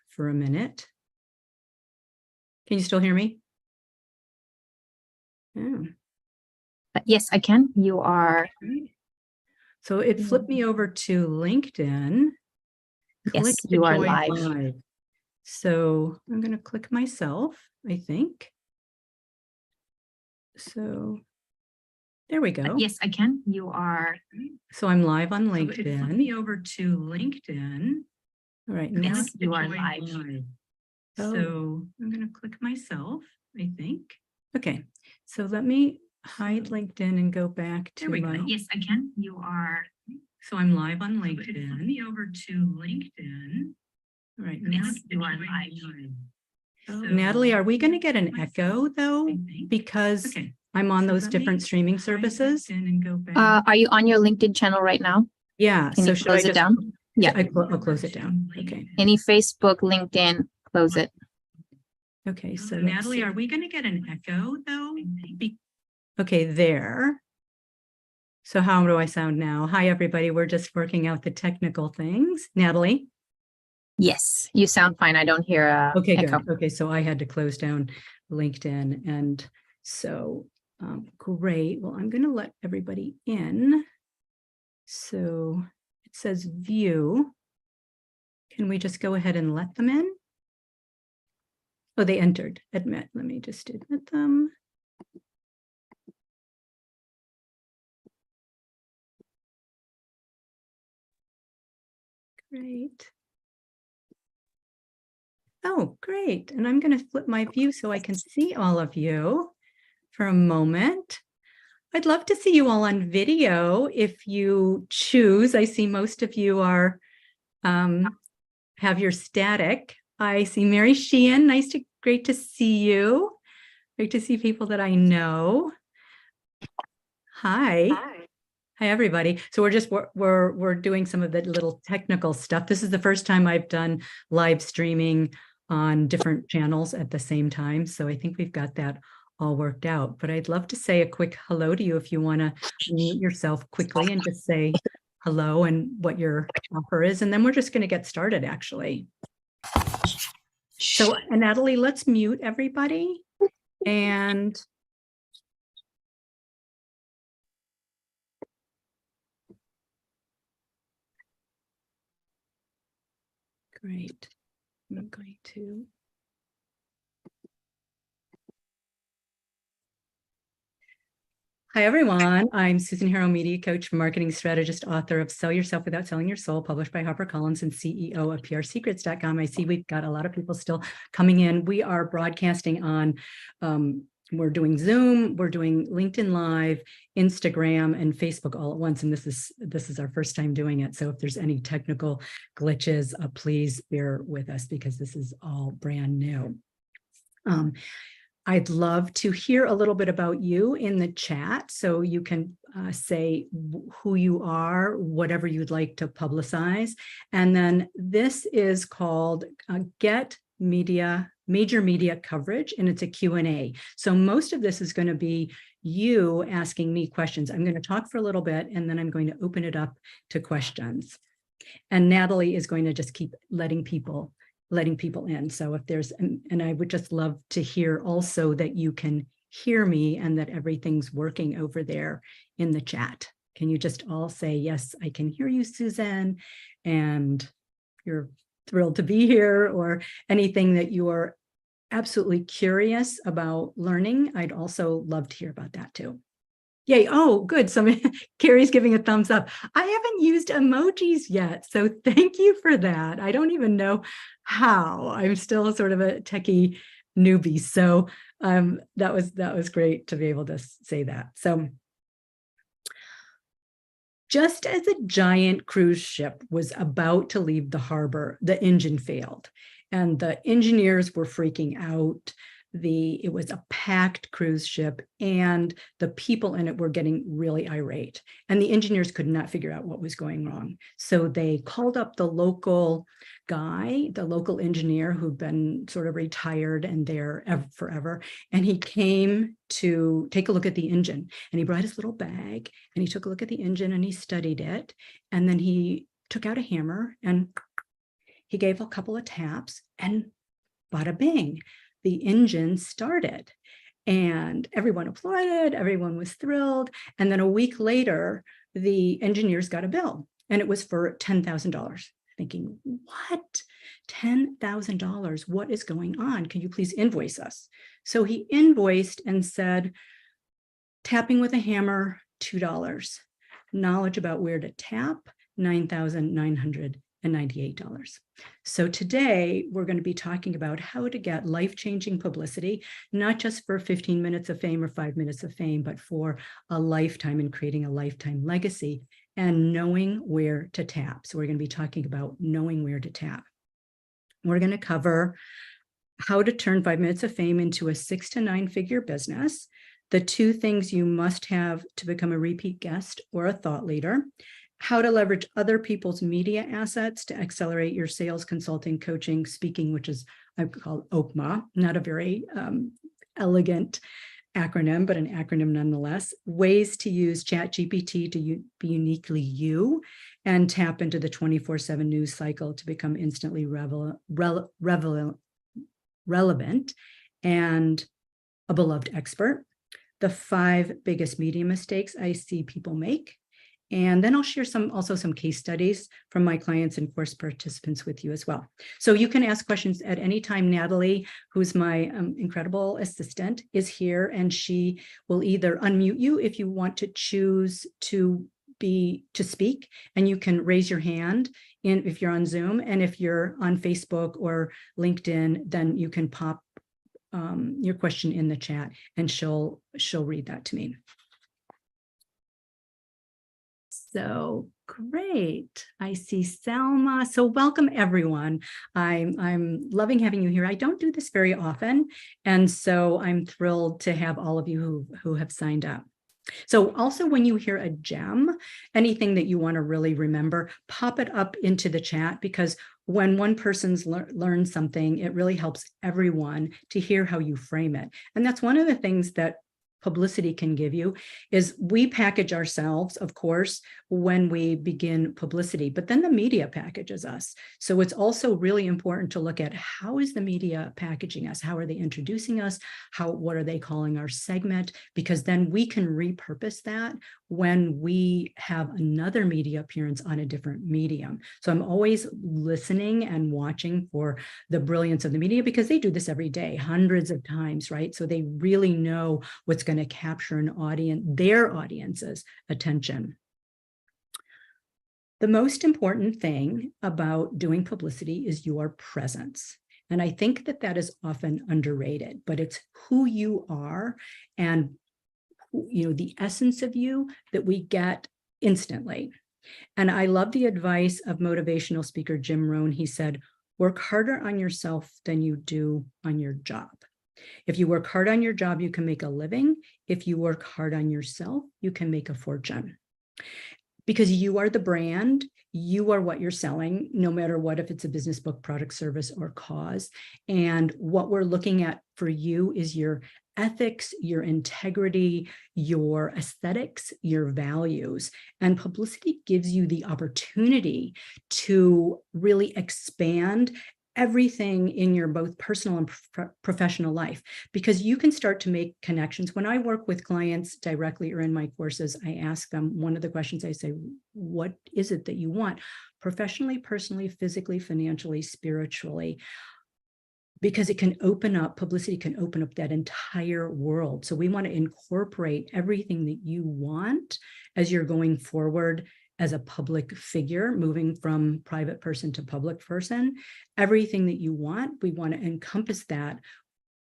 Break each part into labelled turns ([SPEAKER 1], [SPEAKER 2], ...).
[SPEAKER 1] for a minute. Can you still hear me? Yeah.
[SPEAKER 2] Yes, I can. You are.
[SPEAKER 1] So it flipped me over to LinkedIn.
[SPEAKER 2] Yes, you are live.
[SPEAKER 1] So I'm going to click myself, I think. So there we go.
[SPEAKER 2] Yes, I can. You are.
[SPEAKER 1] So I'm live on LinkedIn.
[SPEAKER 2] So it flipped
[SPEAKER 1] me over to LinkedIn. All right.
[SPEAKER 2] Yes, you are live.
[SPEAKER 1] So I'm going to click myself, I think. Okay. So let me hide LinkedIn and go back to my.
[SPEAKER 2] Yes, I can. You are.
[SPEAKER 1] So I'm live on LinkedIn. So flip me over to LinkedIn. All right.
[SPEAKER 2] Yes, you are live.
[SPEAKER 1] So, Natalie, are we going to get an echo though? Because I'm on those different streaming services.
[SPEAKER 2] Are you on your LinkedIn channel right now?
[SPEAKER 1] Yeah.
[SPEAKER 2] Can
[SPEAKER 1] So
[SPEAKER 2] you
[SPEAKER 1] should
[SPEAKER 2] close
[SPEAKER 1] I
[SPEAKER 2] it down? Yeah.
[SPEAKER 1] I'll close it down. Okay.
[SPEAKER 2] Any Facebook, LinkedIn, close it.
[SPEAKER 1] Okay. So Natalie, are we going to get an echo though? Okay, there. So how do I sound now? Hi, everybody. We're just working out the technical things. Natalie?
[SPEAKER 2] Yes, you sound fine. I don't hear a echo.
[SPEAKER 1] Good. Okay, so I had to close down LinkedIn. And so, great. Well, I'm going to let everybody in. So it says view. Can we just go ahead and let them in? Oh, they entered. Admit. Let me just admit them. Great. Oh, great. And I'm going to flip my view so I can see all of you for a moment. I'd love to see you all on video if you choose. I see most of you are have your static. I see Mary Sheehan. Great to see you. Great to see people that I know. Hi. Hi, everybody. So we're doing some of the little technical stuff. This is the first time I've done live streaming on different channels at the same time. So I think we've got that all worked out. But I'd love to say a quick hello to you if you want to mute yourself quickly and just say hello and what your offer is. And then we're just going to get started, actually. So, Natalie, let's mute everybody. And great. I'm going to. Hi, everyone. I'm Susan Harrow, media coach, marketing strategist, author of Sell Yourself Without Selling Your Soul, published by HarperCollins, and CEO of PRSecrets.com. I see we've got a lot of people still coming in. We are broadcasting on, we're doing Zoom, we're doing LinkedIn Live, Instagram, and Facebook all at once. And this is our first time doing it. So if there's any technical glitches, please bear with us because this is all brand new. I'd love to hear a little bit about you in the chat. So you can say who you are, whatever you'd like to publicize. And then this is called Get Media, Major Media Coverage, and it's a Q&A. So most of this is going to be you asking me questions. I'm going to talk for a little bit, and then I'm going to open it up to questions. And Natalie is going to just keep letting people in. So if there's, and I would just love to hear also that you can hear me and that everything's working over there in the chat. Can you just all say, yes, I can hear you, Suzanne, and you're thrilled to be here, or anything that you are absolutely curious about learning? I'd also love to hear about that too. Yay. Oh, good. So Carrie's giving a thumbs up. I haven't used emojis yet. So thank you for that. I don't even know how. I'm still sort of a techie newbie. So that was great to be able to say that. So just as a giant cruise ship was about to leave the harbor, the engine failed and the engineers were freaking out. It was a packed cruise ship and the people in it were getting really irate, and the engineers could not figure out what was going wrong. So they called up the local guy, the local engineer who'd been sort of retired and there forever. And he came to take a look at the engine, and he brought his little bag and he took a look at the engine and he studied it. And then he took out a hammer and He gave a couple of taps and bada bing, the engine started. And everyone applauded, everyone was thrilled. And then a week later, the engineers got a bill, and it was for $10,000. Thinking, what? $10,000? What is going on? Can you please invoice us? So he invoiced and said, tapping with a hammer, $2. Knowledge about where to tap, $9,998. So today we're going to be talking about how to get life-changing publicity, not just for 15 minutes of fame or 5 minutes of fame, but for a lifetime and creating a lifetime legacy and knowing where to tap. So we're going to be talking about knowing where to tap. We're going to cover how to turn 5 minutes of fame into a 6 to 9 figure business, the 2 things you must have to become a repeat guest or a thought leader, how to leverage other people's media assets to accelerate your sales, consulting, coaching, speaking, which is I call OPMA, not a very elegant acronym, but an acronym nonetheless, ways to use ChatGPT to be uniquely you and tap into the 24/7 news cycle to become instantly relevant and a beloved expert, the 5 biggest media mistakes I see people make. And then I'll share also some case studies from my clients and course participants with you as well. So you can ask questions at any time. Natalie, who's my incredible assistant, is here, and she will either unmute you if you want to choose to speak, and you can raise your hand if you're on Zoom, and if you're on Facebook or LinkedIn, then you can pop your question in the chat, and she'll read that to me. So great. I see Selma. So welcome, everyone. I'm loving having you here. I don't do this very often, and so I'm thrilled to have all of you who have signed up. So also, when you hear a gem, anything that you want to really remember, pop it up into the chat, because when one person's learned something, it really helps everyone to hear how you frame it. And that's one of the things that publicity can give you, is we package ourselves, of course, when we begin publicity, but then the media packages us. So it's also really important to look at, how is the media packaging us? How are they introducing us? What are they calling our segment? Because then we can repurpose that when we have another media appearance on a different medium. So I'm always listening and watching for the brilliance of the media, because they do this every day, hundreds of times, right? So they really know what's going to capture their audience's attention. The most important thing about doing publicity is your presence. And I think that is often underrated, but it's who you are and the essence of you that we get instantly. And I love the advice of motivational speaker Jim Rohn. He said, work harder on yourself than you do on your job. If you work hard on your job, you can make a living. If you work hard on yourself, you can make a fortune. Because you are the brand, you are what you're selling, no matter what, if it's a business, book, product, service, or cause. And what we're looking at for you is your ethics, your integrity, your aesthetics, your values. And publicity gives you the opportunity to really expand everything in your both personal and professional life, because you can start to make connections. When I work with clients directly or in my courses, I ask them, one of the questions I say, what is it that you want? Professionally, personally, physically, financially, spiritually, because it can open up, publicity can open up that entire world. So we want to incorporate everything that you want as you're going forward as a public figure, moving from private person to public person. Everything that you want, we want to encompass that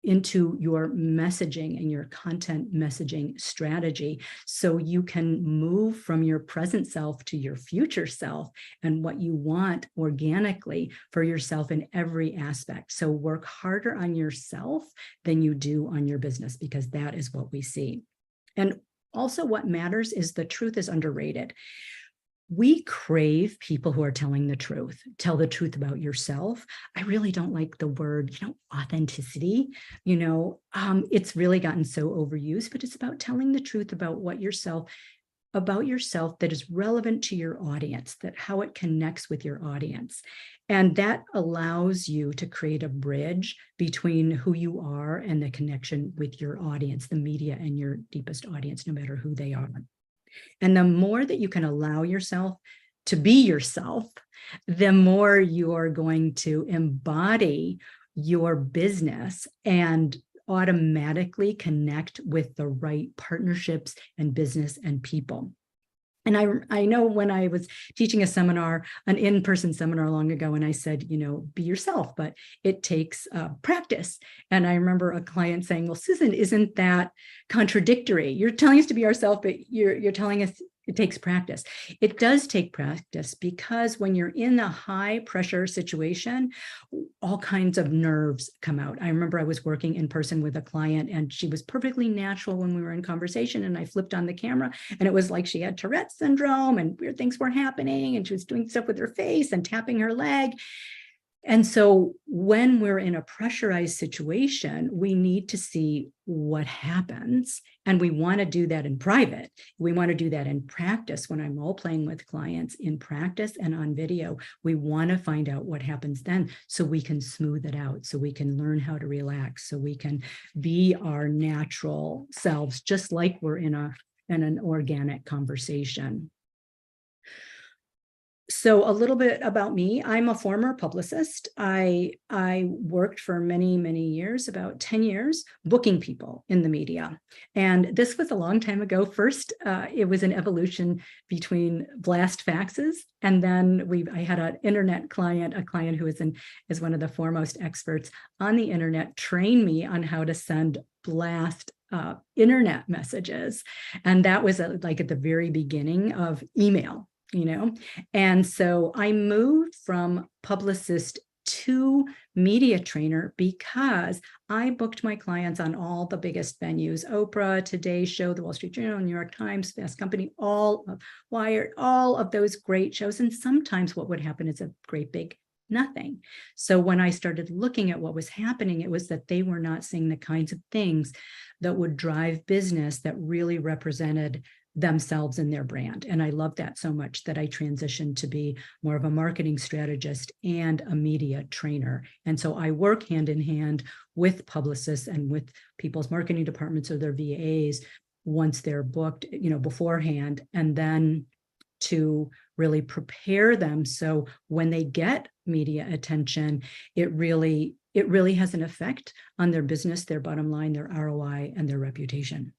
[SPEAKER 1] into your messaging and your content messaging strategy, so you can move from your present self to your future self and what you want organically for yourself in every aspect. So work harder on yourself than you do on your business, because that is what we see. And also, what matters is the truth is underrated. We crave people who are telling the truth. Tell the truth about yourself. I really don't like the word, authenticity. It's really gotten so overused, but it's about telling the truth about what yourself about yourself that is relevant to your audience, that how it connects with your audience. And that allows you to create a bridge between who you are and the connection with your audience, the media and your deepest audience, no matter who they are. And the more that you can allow yourself to be yourself, the more you are going to embody your business and automatically connect with the right partnerships and business and people. And I know when I was teaching a seminar, an in-person seminar long ago, and I said, be yourself, but it takes practice. And I remember a client saying, well, Susan, isn't that contradictory? You're telling us to be ourselves, but you're telling us it takes practice. It does take practice because when you're in a high pressure situation, all kinds of nerves come out. I remember I was working in person with a client and she was perfectly natural when we were in conversation, and I flipped on the camera and it was like she had Tourette's syndrome and weird things were happening and she was doing stuff with her face and tapping her leg. And so when we're in a pressurized situation, we need to see what happens. And we want to do that in private. We want to do that in practice. When I'm role playing with clients in practice and on video, we want to find out what happens then so we can smooth it out, so we can learn how to relax, so we can be our natural selves, just like we're in an organic conversation. So a little bit about me. I'm a former publicist. I worked for many, many years, about 10 years, booking people in the media. And this was a long time ago. First, it was an evolution between blast faxes. And then I had an internet client, a client who is one of the foremost experts on the internet, train me on how to send blast internet messages. And that was like at the very beginning of email. And so I moved from publicist to media trainer because I booked my clients on all the biggest venues: Oprah, Today Show, The Wall Street Journal, New York Times, Fast Company, all of Wired, all of those great shows. And sometimes what would happen is a great big nothing. So when I started looking at what was happening, it was that they were not seeing the kinds of things that would drive business that really represented themselves and their brand. And I love that so much that I transitioned to be more of a marketing strategist and a media trainer. And so I work hand in hand with publicists and with people's marketing departments or their VAs once they're booked, beforehand, and then to really prepare them so when they get media attention, it really has an effect on their business, their bottom line, their ROI, and their reputation.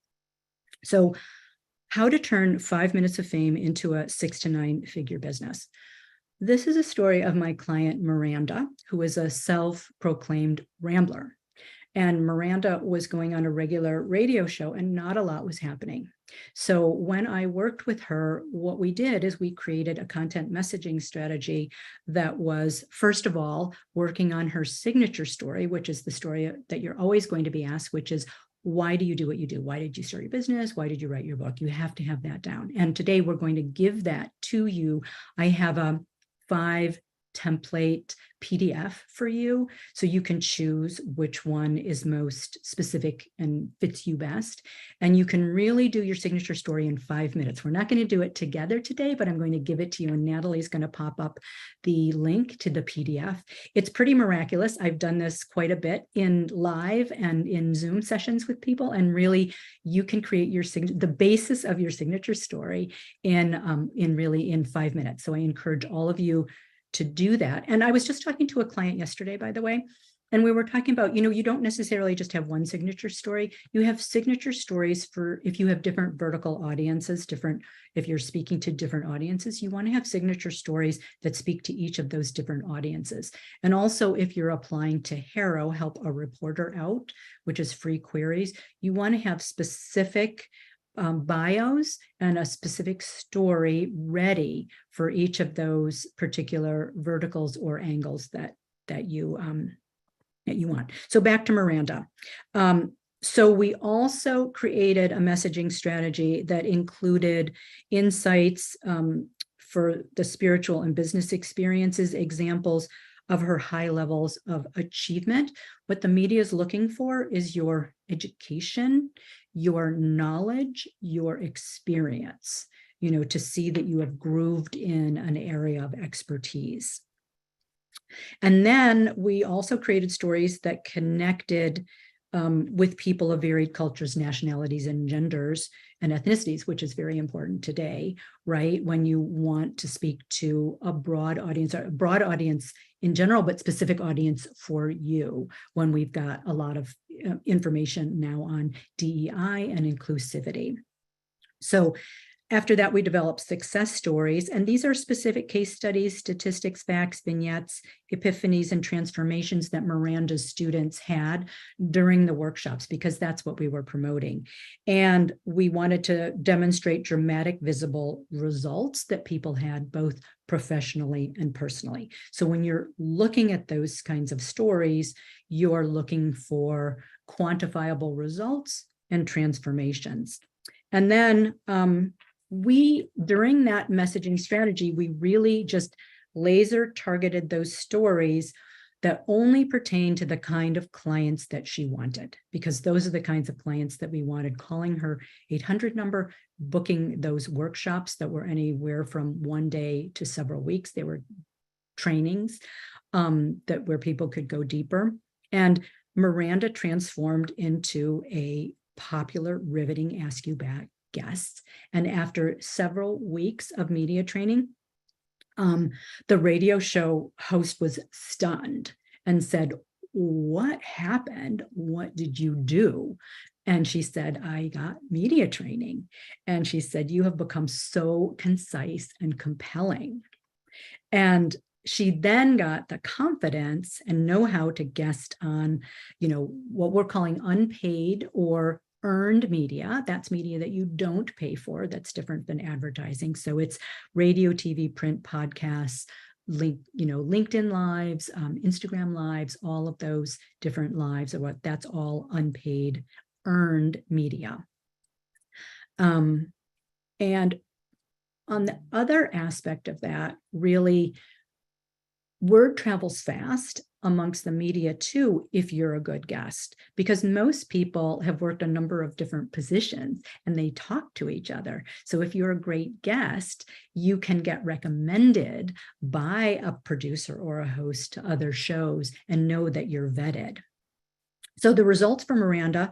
[SPEAKER 1] So how to turn 5 minutes of fame into a 6 to 9 figure business. This is a story of my client, Miranda, who is a self-proclaimed rambler. And Miranda was going on a regular radio show and not a lot was happening. So when I worked with her, what we did is we created a content messaging strategy that was, first of all, working on her signature story, which is the story that you're always going to be asked, which is, why do you do what you do? Why did you start your business? Why did you write your book? You have to have that down. And today we're going to give that to you. I have a 5 template PDF for you, so you can choose which one is most specific and fits you best. And you can really do your signature story in 5 minutes. We're not going to do it together today, but I'm going to give it to you, and Natalie's going to pop up the link to the PDF. It's pretty miraculous. I've done this quite a bit in live and in Zoom sessions with people, and really you can create the basis of your signature story in 5 minutes. So I encourage all of you to do that. And I was just talking to a client yesterday, by the way, and we were talking about, you don't necessarily just have one signature story. You have signature stories for if you have different vertical audiences, if you're speaking to different audiences, you want to have signature stories that speak to each of those different audiences. And also, if you're applying to HARO, Help a Reporter Out, which is free queries, you want to have specific bios and a specific story ready for each of those particular verticals or angles that you want. So back to Miranda. So we also created a messaging strategy that included insights for the spiritual and business experiences, examples of her high levels of achievement. What the media is looking for is your education, your knowledge, your experience. to see that you have grooved in an area of expertise. And then we also created stories that connected with people of varied cultures, nationalities, and genders and ethnicities, which is very important today, right? When you want to speak to a broad audience in general, but specific audience for you, when we've got a lot of information now on DEI and inclusivity. So after that, we developed success stories, and these are specific case studies, statistics, facts, vignettes, epiphanies, and transformations that Miranda's students had during the workshops, because that's what we were promoting. And we wanted to demonstrate dramatic, visible results that people had both professionally and personally. So when you're looking at those kinds of stories, you're looking for quantifiable results and transformations. And then during that messaging strategy, we really just laser targeted those stories that only pertain to the kind of clients that she wanted, because those are the kinds of clients that we wanted, calling her 800 number, booking those workshops that were anywhere from 1 day to several weeks. They were trainings where people could go deeper. And Miranda transformed into a popular, riveting Ask You Back guests. And after several weeks of media training, the radio show host was stunned and said, "What happened? What did you do?" And she said, "I got media training." And she said, "You have become so concise and compelling." And she then got the confidence and know-how to guest on, what we're calling unpaid or earned media. That's media that you don't pay for. That's different than advertising. So it's radio, TV, print, podcasts, LinkedIn lives, Instagram lives, all of those different lives, that's all unpaid, earned media. And on the other aspect of that, really, word travels fast amongst the media too, if you're a good guest, because most people have worked a number of different positions and they talk to each other. So if you're a great guest, you can get recommended by a producer or a host to other shows and know that you're vetted. So the results for Miranda,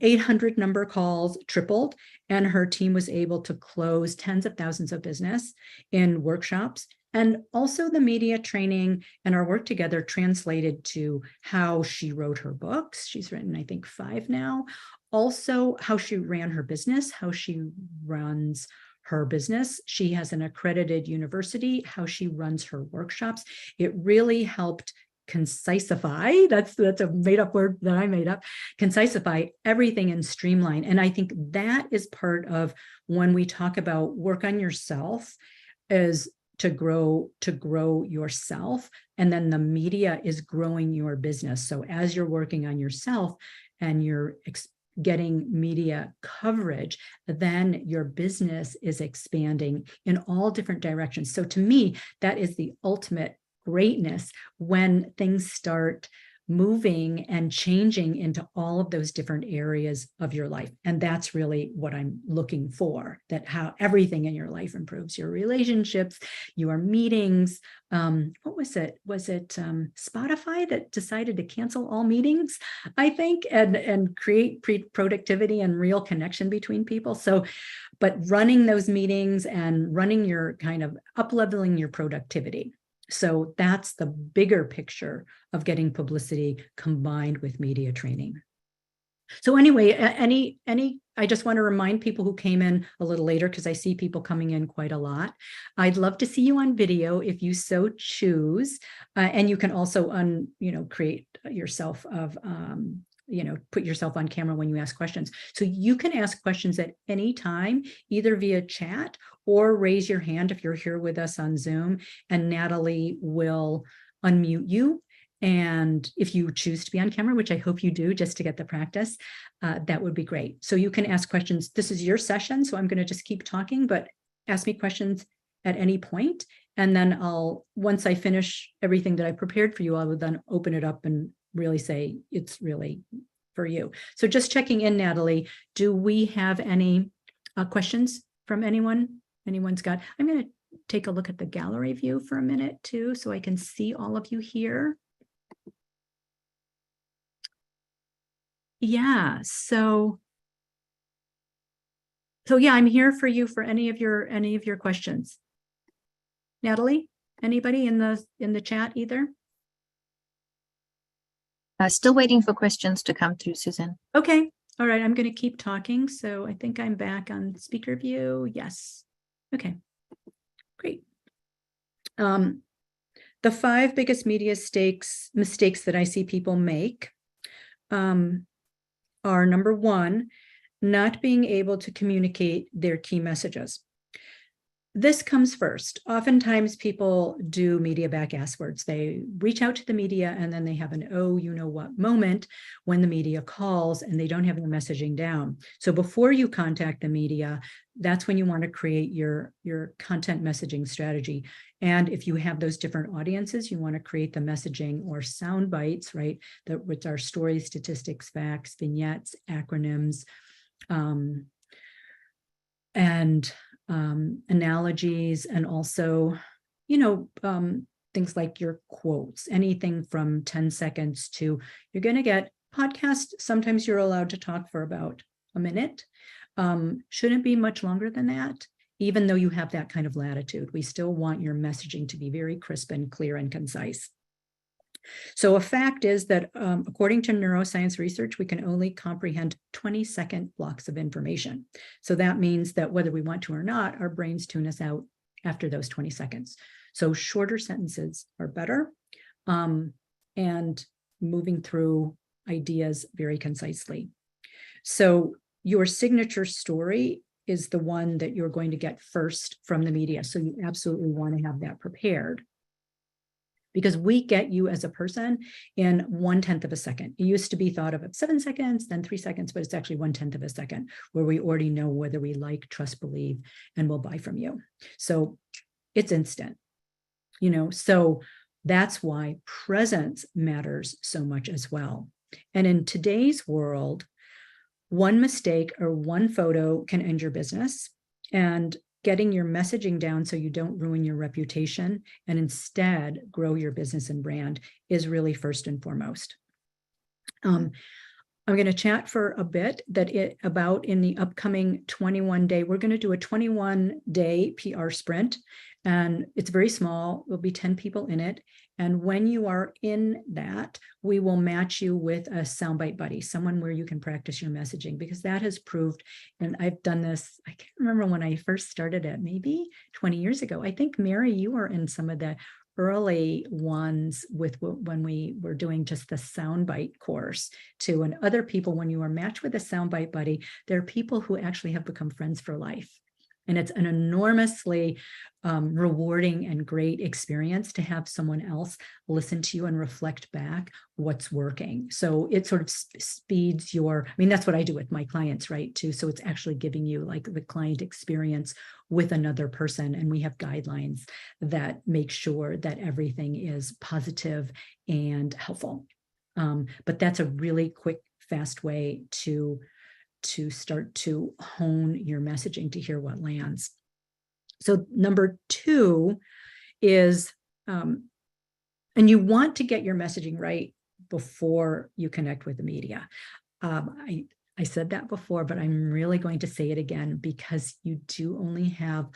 [SPEAKER 1] 800 number calls tripled, and her team was able to close tens of thousands of business in workshops. And also the media training and our work together translated to how she wrote her books. She's written, I think, 5 now. Also how she ran her business, how she runs her business. She has an accredited university, how she runs her workshops. It really helped concisify, that's a made-up word that I made up, concisify everything and streamline. And I think that is part of when we talk about work on yourself, is to grow yourself, and then the media is growing your business. So as you're working on yourself and you're getting media coverage, then your business is expanding in all different directions. So to me, that is the ultimate greatness, when things start moving and changing into all of those different areas of your life. And that's really what I'm looking for, that how everything in your life improves, your relationships, your meetings. What was it? Was it Spotify that decided to cancel all meetings, I think, and create productivity and real connection between people? So, but running those meetings and running your kind of up-leveling your productivity. So that's the bigger picture of getting publicity combined with media training. So anyway, I just want to remind people who came in a little later, because I see people coming in quite a lot. I'd love to see you on video if you so choose. And you can also create yourself of, put yourself on camera when you ask questions. So you can ask questions at any time, either via chat or raise your hand if you're here with us on Zoom, and Natalie will unmute you. And if you choose to be on camera, which I hope you do just to get the practice, that would be great. So you can ask questions. This is your session, so I'm going to just keep talking, but ask me questions at any point. And then once I finish everything that I prepared for you, I will then open it up and really say it's really for you. So just checking in, Natalie, do we have any questions from anyone? anyone's got, I'm going to take a look at the gallery view for a minute too, so I can see all of you here. Yeah, so yeah, I'm here for you for any of your questions. Natalie, anybody in the chat either?
[SPEAKER 2] Still waiting for questions to come through, Susan.
[SPEAKER 1] Okay. All right. I'm going to keep talking. So I think I'm back on speaker view. Yes. Okay. Great. The 5 biggest media mistakes that I see people make are, number 1, not being able to communicate their key messages. This comes first. Oftentimes people do media back asswords. They reach out to the media and then they have an oh, you know what moment when the media calls and they don't have their messaging down. So before you contact the media, that's when you want to create your content messaging strategy. And if you have those different audiences, you want to create the messaging or sound bites, right? That which are stories, statistics, facts, vignettes, acronyms, and analogies, and also, things like your quotes, anything from 10 seconds to, you're going to get podcast. Sometimes you're allowed to talk for about a minute. Shouldn't be much longer than that, even though you have that kind of latitude. We still want your messaging to be very crisp and clear and concise. So a fact is that according to neuroscience research, we can only comprehend 20-second blocks of information. So that means that whether we want to or not, our brains tune us out after those 20 seconds. So shorter sentences are better, and moving through ideas very concisely. So your signature story is the one that you're going to get first from the media. So you absolutely want to have that prepared, because we get you as a person in 1/10 of a second. It used to be thought of at 7 seconds, then 3 seconds, but it's actually 1/10 of a second, where we already know whether we like, trust, believe, and will buy from you. So it's instant, so that's why presence matters so much as well. And in today's world, one mistake or one photo can end your business, and getting your messaging down so you don't ruin your reputation and instead grow your business and brand is really first and foremost. I'm going to chat for a bit about in the upcoming 21-day, we're going to do a 21-day PR sprint, and it's very small. There'll be 10 people in it. And when you are in that, we will match you with a soundbite buddy, someone where you can practice your messaging, because that has proved, and I've done this, I can't remember when I first started it, maybe 20 years ago. I think, Mary, you were in some of the early ones when we were doing just the soundbite course too. And other people, when you are matched with a soundbite buddy, there are people who actually have become friends for life. And it's an enormously rewarding and great experience to have someone else listen to you and reflect back what's working. So it sort of speeds that's what I do with my clients, right, too. So it's actually giving you like the client experience with another person. And we have guidelines that make sure that everything is positive and helpful. But that's a really quick, fast way to start to hone your messaging to hear what lands. So number 2 is, and you want to get your messaging right before you connect with the media. I said that before, but I'm really going to say it again, because you do only have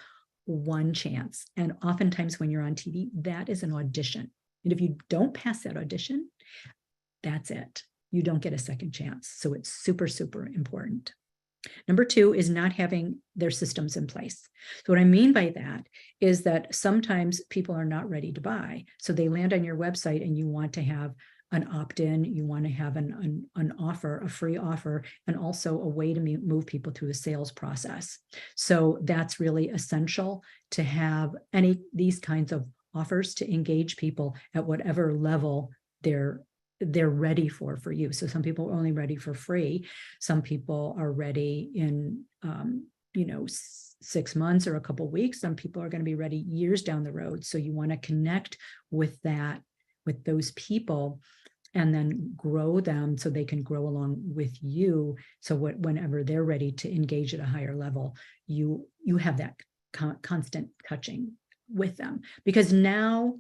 [SPEAKER 1] one chance. And oftentimes when you're on TV, that is an audition. And if you don't pass that audition, that's it. You don't get a second chance. So it's super, super important. Number 2 is not having their systems in place. So what I mean by that is that sometimes people are not ready to buy. So they land on your website and you want to have an opt-in, you want to have an offer, a free offer, and also a way to move people through the sales process. So that's really essential to have these kinds of offers to engage people at whatever level they're ready for you. So some people are only ready for free. Some people are ready in, 6 months or a couple of weeks. Some people are going to be ready years down the road. So you want to connect with those people and then grow them so they can grow along with you. So whenever they're ready to engage at a higher level, you have that constant touching with them, because now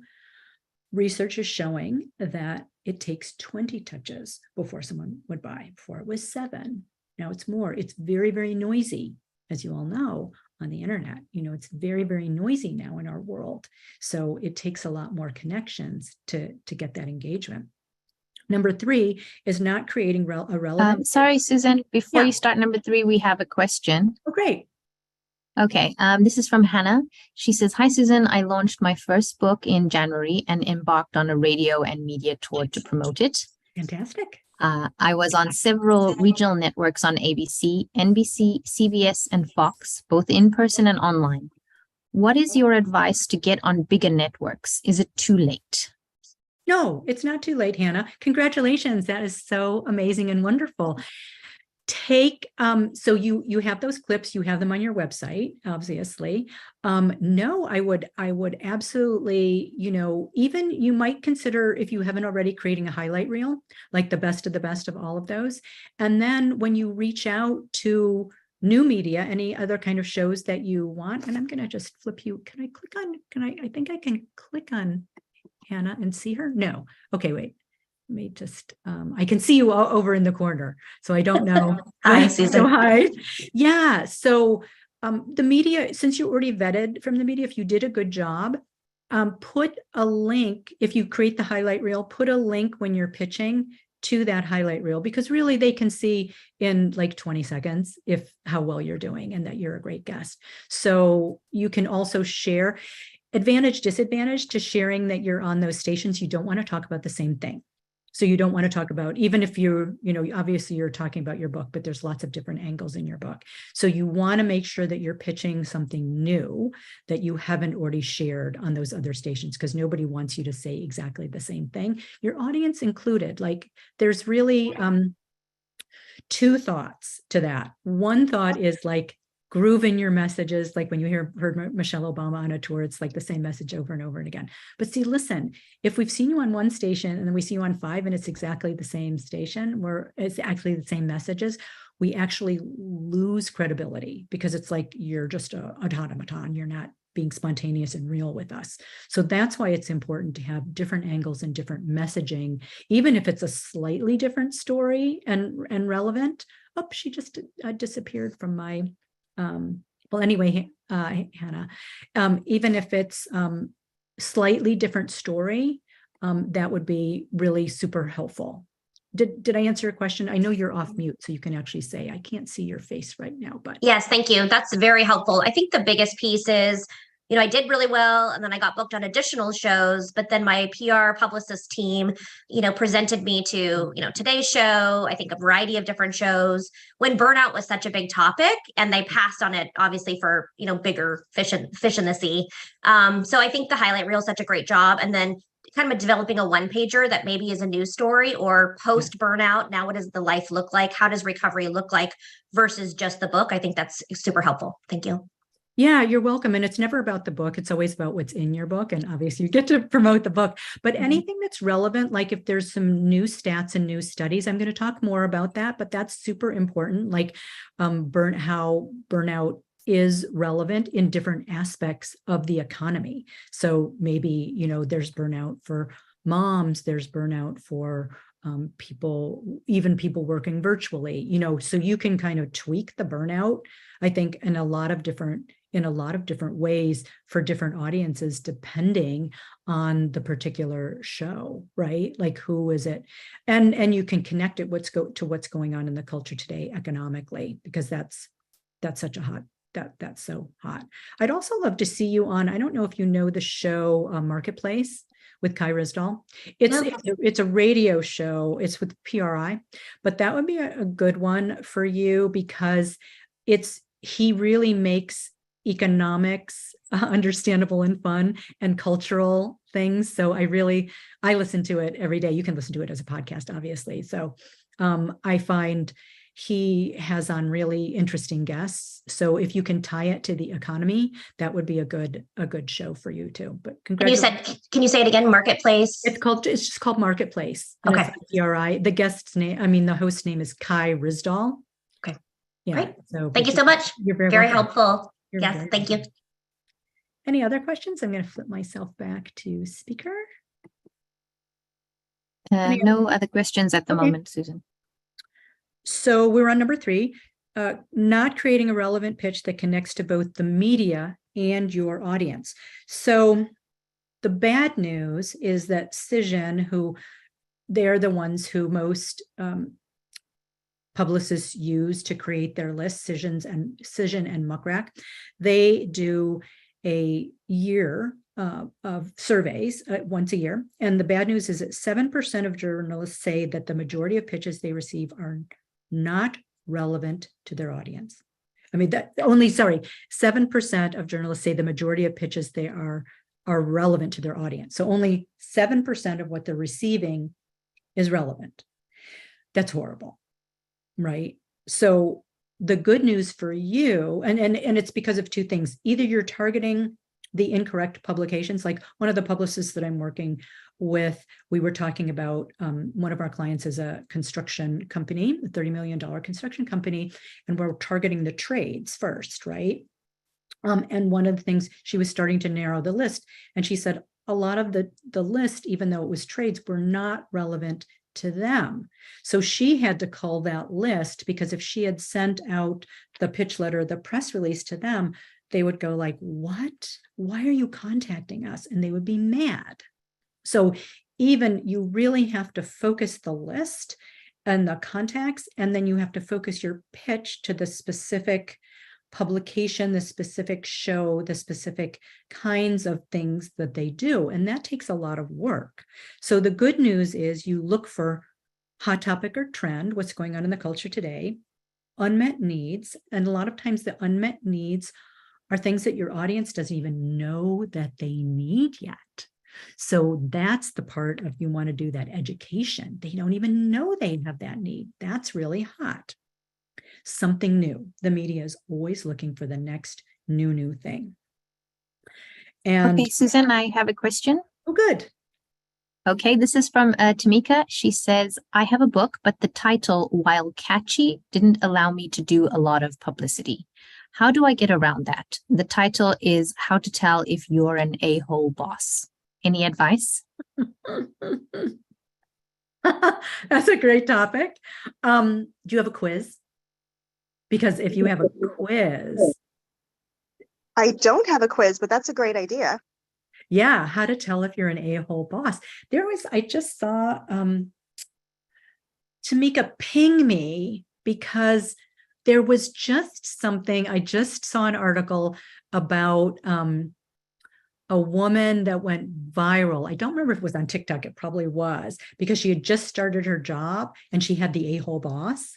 [SPEAKER 1] research is showing that it takes 20 touches before someone would buy. Before it was 7. Now it's more. It's very, very noisy, as you all know, on the internet. It's very, very noisy now in our world. So it takes a lot more connections to get that engagement. Number 3 is not creating a relevant.
[SPEAKER 2] Sorry, Susan, before you start number 3, we have a question.
[SPEAKER 1] Oh, great.
[SPEAKER 2] Okay, this is from Hannah. She says, "Hi, Susan. I launched my first book in January and embarked on a radio and media tour to promote it.
[SPEAKER 1] Fantastic.
[SPEAKER 2] I was on several regional networks on ABC, NBC, CBS, and Fox, both in person and online. What is your advice to get on bigger networks? Is it too late?"
[SPEAKER 1] No, it's not too late, Hannah. Congratulations. That is so amazing and wonderful. So you have those clips, you have them on your website, obviously. No, I would absolutely, even you might consider, if you haven't already, creating a highlight reel, like the best of all of those. And then when you reach out to new media, any other kind of shows that you want, and I'm going to just flip you. I think I can click on Hannah and see her. No. Okay, wait. Let me just, I can see you all over in the corner, so I don't know.
[SPEAKER 3] Hi, Susan.
[SPEAKER 1] So hi. Yeah. So the media, since you already vetted from the media, if you did a good job, put a link, if you create the highlight reel, put a link when you're pitching to that highlight reel, because really they can see in like 20 seconds how well you're doing and that you're a great guest. So you can also share. Advantage, disadvantage to sharing that you're on those stations. You don't want to talk about the same thing. So you don't want to talk about, even if obviously you're talking about your book, but there's lots of different angles in your book. So you want to make sure that you're pitching something new that you haven't already shared on those other stations, because nobody wants you to say exactly the same thing, your audience included. Like, there's really 2 thoughts to that. One thought is like, groove in your messages, like when you heard Michelle Obama on a tour, it's like the same message over and over and again. But see, listen, if we've seen you on one station and then we see you on 5 and it's exactly the same station, where it's actually the same messages, we actually lose credibility, because it's like you're just an automaton. You're not being spontaneous and real with us. So that's why it's important to have different angles and different messaging, even if it's a slightly different story and relevant. Oh, she just disappeared from my well, anyway, Hannah, even if it's slightly different story, that would be really super helpful. Did I answer your question? I know you're off mute, so you can actually say, I can't see your face right now, but.
[SPEAKER 3] Yes, thank you. That's very helpful. I think the biggest piece is, I did really well, and then I got booked on additional shows, but then my PR publicist team, presented me to, Today's Show, I think a variety of different shows, when burnout was such a big topic, and they passed on it, obviously, for, bigger fish in the sea. So I think the highlight reel is such a great job. And then kind of developing a 1-pager that maybe is a news story, or post burnout. Now, what does the life look like? How does recovery look like versus just the book? I think that's super helpful. Thank you.
[SPEAKER 1] Yeah, you're welcome. And it's never about the book. It's always about what's in your book. And obviously you get to promote the book, but anything that's relevant, like if there's some new stats and new studies, I'm going to talk more about that, but that's super important. Like how burnout is relevant in different aspects of the economy. So maybe, there's burnout for moms, there's burnout for people, even people working virtually, so you can kind of tweak the burnout, I think, in a lot of different ways for different audiences, depending on the particular show, right? Like, who is it? And you can connect it to what's going on in the culture today economically, because that's such a hot, that's so hot. I'd also love to see you on, I don't know if you know the show Marketplace with Kai Risdall. It's a radio show. It's with PRI, but that would be a good one for you, because he really makes economics understandable and fun, and cultural things. So I listen to it every day. You can listen to it as a podcast, obviously. So I find he has on really interesting guests. So if you can tie it to the economy, that would be a good show for you too. But congratulations.
[SPEAKER 3] Can you say it again? Marketplace?
[SPEAKER 1] It's just called Marketplace.
[SPEAKER 3] Okay.
[SPEAKER 1] It's PRI. The host's name is Kai Risdall.
[SPEAKER 3] Okay.
[SPEAKER 1] Yeah.
[SPEAKER 3] Great.
[SPEAKER 1] So
[SPEAKER 3] thank you so much.
[SPEAKER 1] You're
[SPEAKER 3] very
[SPEAKER 1] welcome.
[SPEAKER 3] helpful.
[SPEAKER 1] You're
[SPEAKER 3] yes. Thank you.
[SPEAKER 1] Any other questions? I'm going to flip myself back to speaker.
[SPEAKER 2] No other questions at the
[SPEAKER 1] Okay.
[SPEAKER 2] moment, Susan.
[SPEAKER 1] So we're on number 3, not creating a relevant pitch that connects to both the media and your audience. So the bad news is that Cision, who they're the ones who most publicists use to create their lists, Cision and Muck Rack, they do a year of surveys once a year. And the bad news is that 7% of journalists say that the majority of pitches they receive are not relevant to their audience. I mean, 7% of journalists say the majority of pitches they are relevant to their audience. So only 7% of what they're receiving is relevant. That's horrible, right? So the good news for you, and it's because of 2 things. Either you're targeting the incorrect publications, like one of the publicists that I'm working with, we were talking about one of our clients is a construction company, a $30 million construction company, and we're targeting the trades first, right? And one of the things, she was starting to narrow the list, and she said a lot of the list, even though it was trades, were not relevant to them. So she had to cull that list, because if she had sent out the pitch letter, the press release to them, they would go like, what? Why are you contacting us? And they would be mad. So even you really have to focus the list and the contacts, and then you have to focus your pitch to the specific publication, the specific show, the specific kinds of things that they do. And that takes a lot of work. So the good news is you look for hot topic or trend, what's going on in the culture today, unmet needs. And a lot of times the unmet needs are things that your audience doesn't even know that they need yet. So that's the part of you want to do that education. They don't even know they have that need. That's really hot. Something new. The media is always looking for the next new thing. And
[SPEAKER 2] okay, Susan, I have a question.
[SPEAKER 1] Oh, good.
[SPEAKER 2] Okay, this is from Tamika. She says, I have a book, but the title, while catchy, didn't allow me to do a lot of publicity. How do I get around that? The title is How to Tell If You're an A-Hole Boss. Any advice?
[SPEAKER 1] That's a great topic. Do you have a quiz? Because if you have a quiz.
[SPEAKER 4] I don't have a quiz, but that's a great idea.
[SPEAKER 1] Yeah, how to tell if you're an a-hole boss. I just saw Tamika ping me, because there was just something, I just saw an article about a woman that went viral. I don't remember if it was on TikTok, it probably was, because she had just started her job and she had the a-hole boss.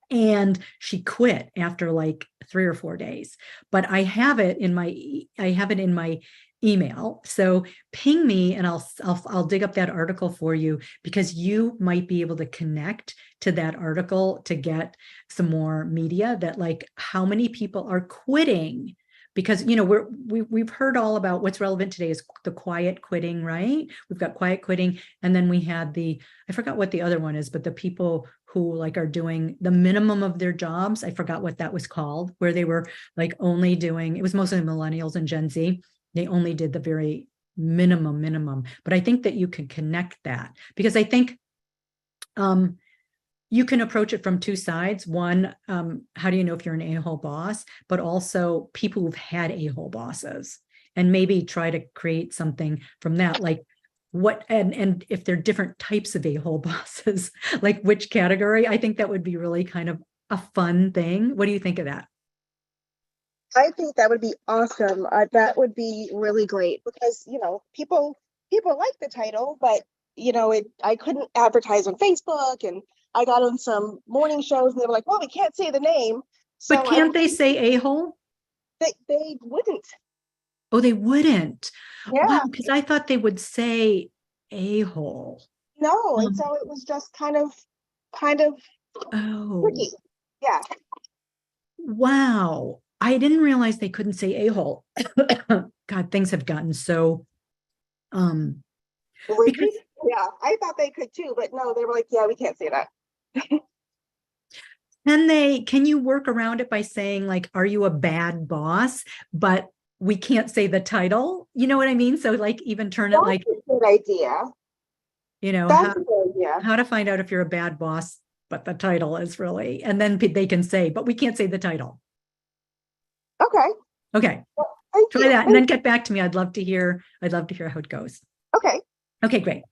[SPEAKER 1] And she quit after like 3 or 4 days. But I have it in my email. So ping me and I'll dig up that article for you, because you might be able to connect to that article to get some more media that, like, how many people are quitting. Because, you know, we've heard all about what's relevant today is the quiet quitting, right? We've got quiet quitting. And then we had I forgot what the other one is, but the people who like are doing the minimum of their jobs. I forgot what that was called, where they were like only doing, it was mostly millennials and Gen Z. They only did the very minimum. But I think that you can connect that, because I think you can approach it from 2 sides. One, how do you know if you're an a-hole boss? But also people who've had a-hole bosses, and maybe try to create something from that, like what, and if they're different types of a-hole bosses, like which category. I think that would be really kind of a fun thing. What do you think of that?
[SPEAKER 4] I think that would be awesome. That would be really great, because, you know, people like the title, but, you know, I couldn't advertise on Facebook, and I got on some morning shows and they were like, well, we can't say the name. So
[SPEAKER 1] But can't they say a-hole?
[SPEAKER 4] They wouldn't.
[SPEAKER 1] Oh, they wouldn't.
[SPEAKER 4] Yeah.
[SPEAKER 1] Wow, because I thought they would say a-hole.
[SPEAKER 4] No, and so it was just kind of
[SPEAKER 1] Oh,
[SPEAKER 4] tricky. Yeah.
[SPEAKER 1] wow. I didn't realize they couldn't say a-hole. God, things have gotten so because
[SPEAKER 4] Yeah, I thought they could too, but no, they were like, yeah, we can't say that.
[SPEAKER 1] can you work around it by saying, like, are you a bad boss? But we can't say the title. You know what I mean? So like even turn it like,
[SPEAKER 4] That's a good idea.
[SPEAKER 1] how,
[SPEAKER 4] That's a good idea.
[SPEAKER 1] how to find out if you're a bad boss, but the title is really, and then they can say, but we can't say the title.
[SPEAKER 4] Okay.
[SPEAKER 1] Okay,
[SPEAKER 4] Well, thank
[SPEAKER 1] try
[SPEAKER 4] you.
[SPEAKER 1] that and then get back to me. I'd love to hear how it goes.
[SPEAKER 4] Okay.
[SPEAKER 1] Okay, great.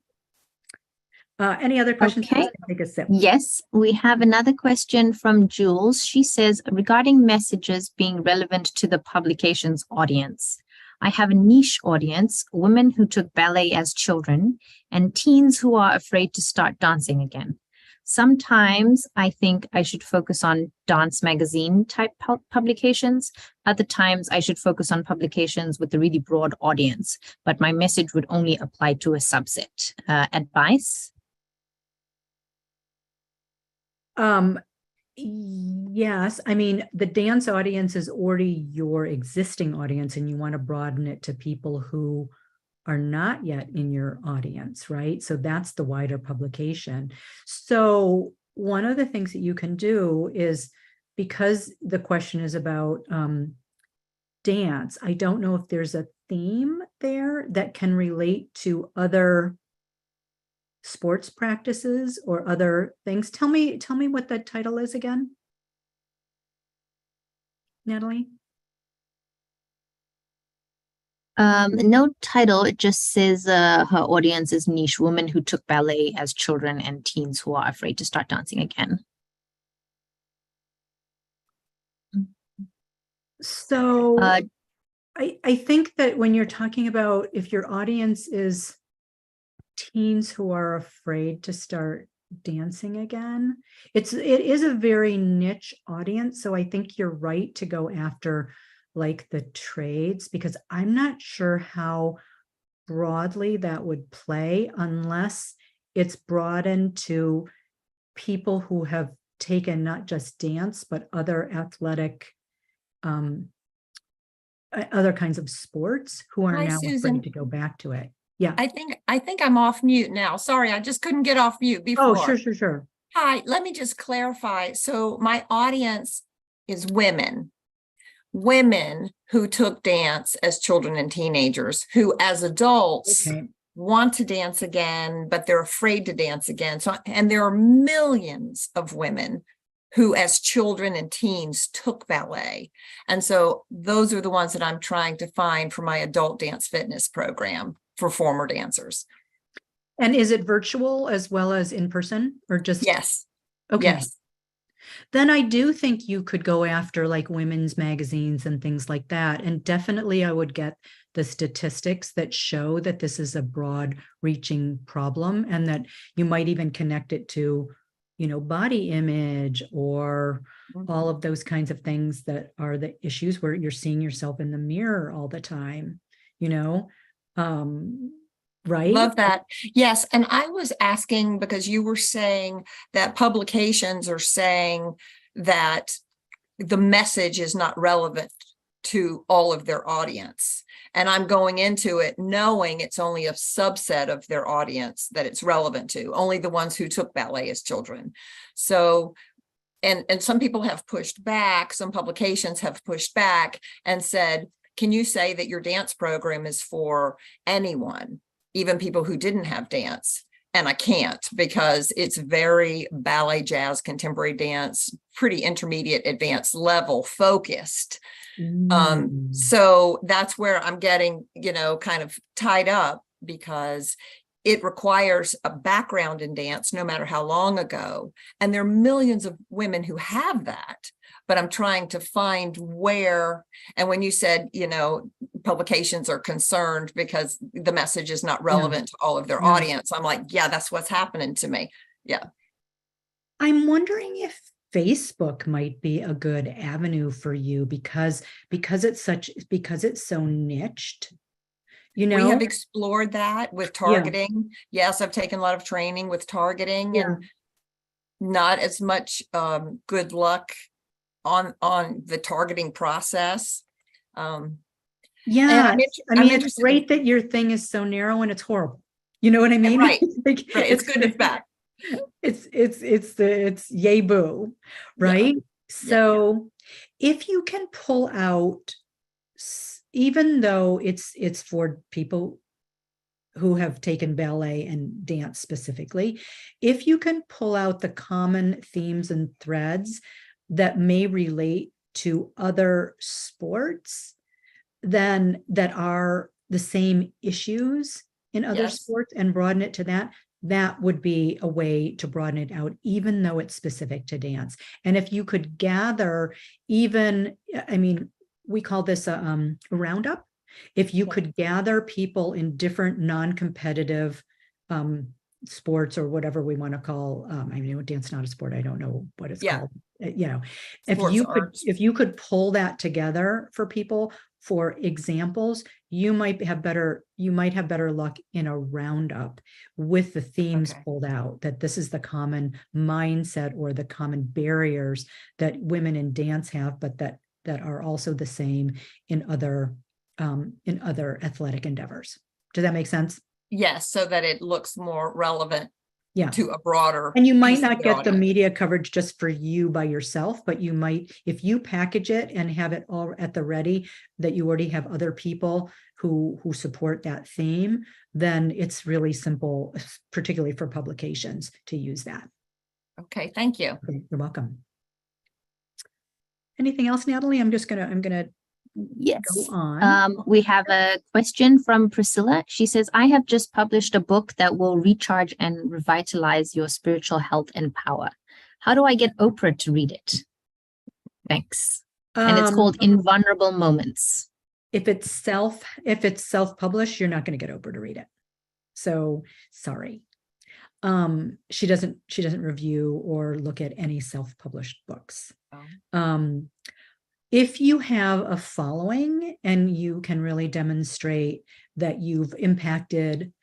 [SPEAKER 1] Any other questions?
[SPEAKER 2] Okay.
[SPEAKER 1] Take a sip.
[SPEAKER 2] Yes, we have another question from Jules. She says, regarding messages being relevant to the publication's audience, I have a niche audience, women who took ballet as children and teens who are afraid to start dancing again. Sometimes I think I should focus on dance magazine type publications. Other times I should focus on publications with a really broad audience, but my message would only apply to a subset. Advice?
[SPEAKER 1] Yes, I mean, the dance audience is already your existing audience and you want to broaden it to people who are not yet in your audience, right? So that's the wider publication. So one of the things that you can do is, because the question is about dance, I don't know if there's a theme there that can relate to other sports practices or other things. Tell me what that title is again, Natalie.
[SPEAKER 2] No title. It just says her audience is niche women who took ballet as children and teens who are afraid to start dancing again.
[SPEAKER 1] So I think that when you're talking about if your audience is teens who are afraid to start dancing again, it is a very niche audience. So I think you're right to go after like the trades, because I'm not sure how broadly that would play unless it's broadened to people who have taken not just dance, but other athletic, other kinds of sports who are
[SPEAKER 5] Hi,
[SPEAKER 1] now
[SPEAKER 5] Susan.
[SPEAKER 1] afraid to go back to it. Yeah.
[SPEAKER 5] I think I'm off mute now. Sorry, I just couldn't get off mute before.
[SPEAKER 1] Oh, sure.
[SPEAKER 5] Hi, let me just clarify. So my audience is women who took dance as children and teenagers, who as adults
[SPEAKER 1] Okay.
[SPEAKER 5] want to dance again, but they're afraid to dance again. So, and there are millions of women who as children and teens took ballet. And so those are the ones that I'm trying to find for my adult dance fitness program for former dancers.
[SPEAKER 1] And is it virtual as well as in person, or just?
[SPEAKER 5] Yes.
[SPEAKER 1] Okay.
[SPEAKER 5] Yes.
[SPEAKER 1] Then I do think you could go after like women's magazines and things like that. And definitely I would get the statistics that show that this is a broad reaching problem, and that you might even connect it to, body image or all of those kinds of things that are the issues where you're seeing yourself in the mirror all the time, right?
[SPEAKER 5] Love that. Yes. And I was asking because you were saying that publications are saying that the message is not relevant to all of their audience. And I'm going into it knowing it's only a subset of their audience that it's relevant to, only the ones who took ballet as children. So, and some people have pushed back, some publications have pushed back and said, can you say that your dance program is for anyone, even people who didn't have dance? And I can't, because it's very ballet, jazz, contemporary dance, pretty intermediate, advanced level focused. So that's where I'm getting, kind of tied up, because it requires a background in dance, no matter how long ago. And there are millions of women who have that, but I'm trying to find where. And when you said, publications are concerned because the message is not relevant to all of their audience, I'm like, yeah, that's what's happening to me. Yeah.
[SPEAKER 1] I'm wondering if Facebook might be a good avenue for you because it's so niched. We
[SPEAKER 5] have explored that with targeting. Yes, I've taken a lot of training with targeting and not as much good luck on the targeting process.
[SPEAKER 1] It's great that your thing is so narrow and it's horrible. You know what I mean?
[SPEAKER 5] Right. Right. It's good, it's bad.
[SPEAKER 1] It's yay boo, right? So if you can pull out, even though it's for people who have taken ballet and dance specifically, if you can pull out the common themes and threads that may relate to other sports, then that are the same issues in other
[SPEAKER 5] Yes.
[SPEAKER 1] sports, and broaden it to that, that would be a way to broaden it out, even though it's specific to dance. And if you could gather even, I mean, we call this a roundup. If you could gather people in different non-competitive sports, or whatever we want to call, I mean, dance not a sport, I don't know what it's
[SPEAKER 5] Yeah.
[SPEAKER 1] called. You know,
[SPEAKER 5] Sports arts.
[SPEAKER 1] if you could pull that together for people for examples, you might have better luck in a roundup with the themes
[SPEAKER 5] Okay.
[SPEAKER 1] pulled out, that this is the common mindset or the common barriers that women in dance have, but that are also the same in other athletic endeavors. Does that make sense?
[SPEAKER 5] Yes, so that it looks more relevant
[SPEAKER 1] Yeah.
[SPEAKER 5] to a broader.
[SPEAKER 1] And you might
[SPEAKER 5] piece of
[SPEAKER 1] not get the
[SPEAKER 5] audience.
[SPEAKER 1] media coverage just for you by yourself, but you might, if you package it and have it all at the ready, that you already have other people who support that theme, then it's really simple, particularly for publications, to use that.
[SPEAKER 5] Okay, thank you.
[SPEAKER 1] Okay, you're welcome. Anything else, Natalie? I'm gonna
[SPEAKER 2] Yes.
[SPEAKER 1] go on.
[SPEAKER 2] We have a question from Priscilla. She says, I have just published a book that will recharge and revitalize your spiritual health and power. How do I get Oprah to read it? Thanks. And it's called Invulnerable Moments.
[SPEAKER 1] If it's self-published, you're not going to get Oprah to read it. So sorry. She doesn't review or look at any self-published books.
[SPEAKER 5] Oh.
[SPEAKER 1] If you have a following and you can really demonstrate that you've impacted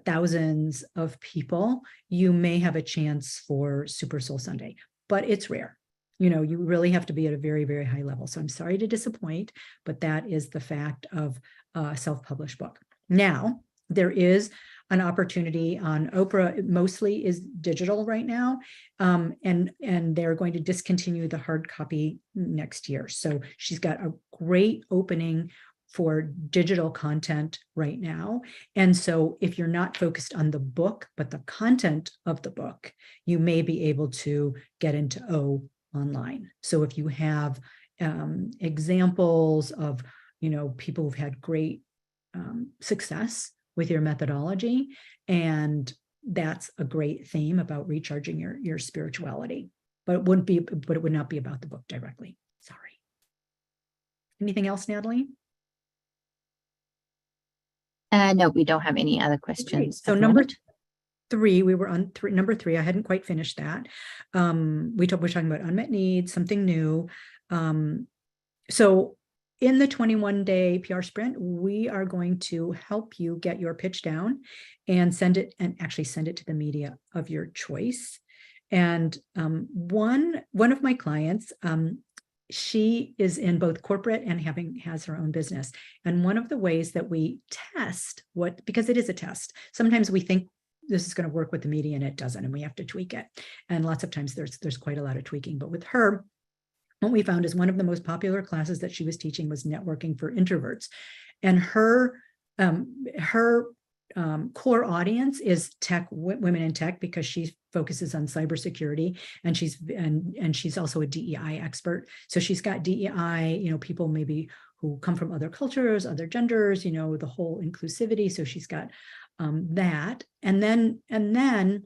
[SPEAKER 1] thousands of people, you may have a chance for Super Soul Sunday, but it's rare. You know, you really have to be at a very, very high level. So I'm sorry to disappoint, but that is the fact of a self-published book. Now, there is an opportunity on Oprah. It mostly is digital right now, and they're going to discontinue the hard copy next year. So she's got a great opening for digital content right now. And so if you're not focused on the book, but the content of the book, you may be able to get into O online. So if you have examples of, you know, people who've had great success with your methodology, and that's a great theme about recharging your spirituality, but it would not be about the book directly. Sorry. Anything else, Natalie?
[SPEAKER 2] No, we don't have any other questions.
[SPEAKER 1] Okay. So number 3, we were on number 3. I hadn't quite finished that. We're talking about unmet needs, something new. So in the 21-day PR sprint, we are going to help you get your pitch down and send it to the media of your choice. And one of my clients, she is in both corporate and has her own business. And one of the ways that we test because it is a test, sometimes we think this is going to work with the media and it doesn't, and we have to tweak it. And lots of times there's quite a lot of tweaking. But with her, what we found is one of the most popular classes that she was teaching was networking for introverts. And her core audience is women in tech, because she focuses on cybersecurity, and she's also a DEI expert. So she's got DEI, you know, people maybe who come from other cultures, other genders, you know, the whole inclusivity. So she's got that. And then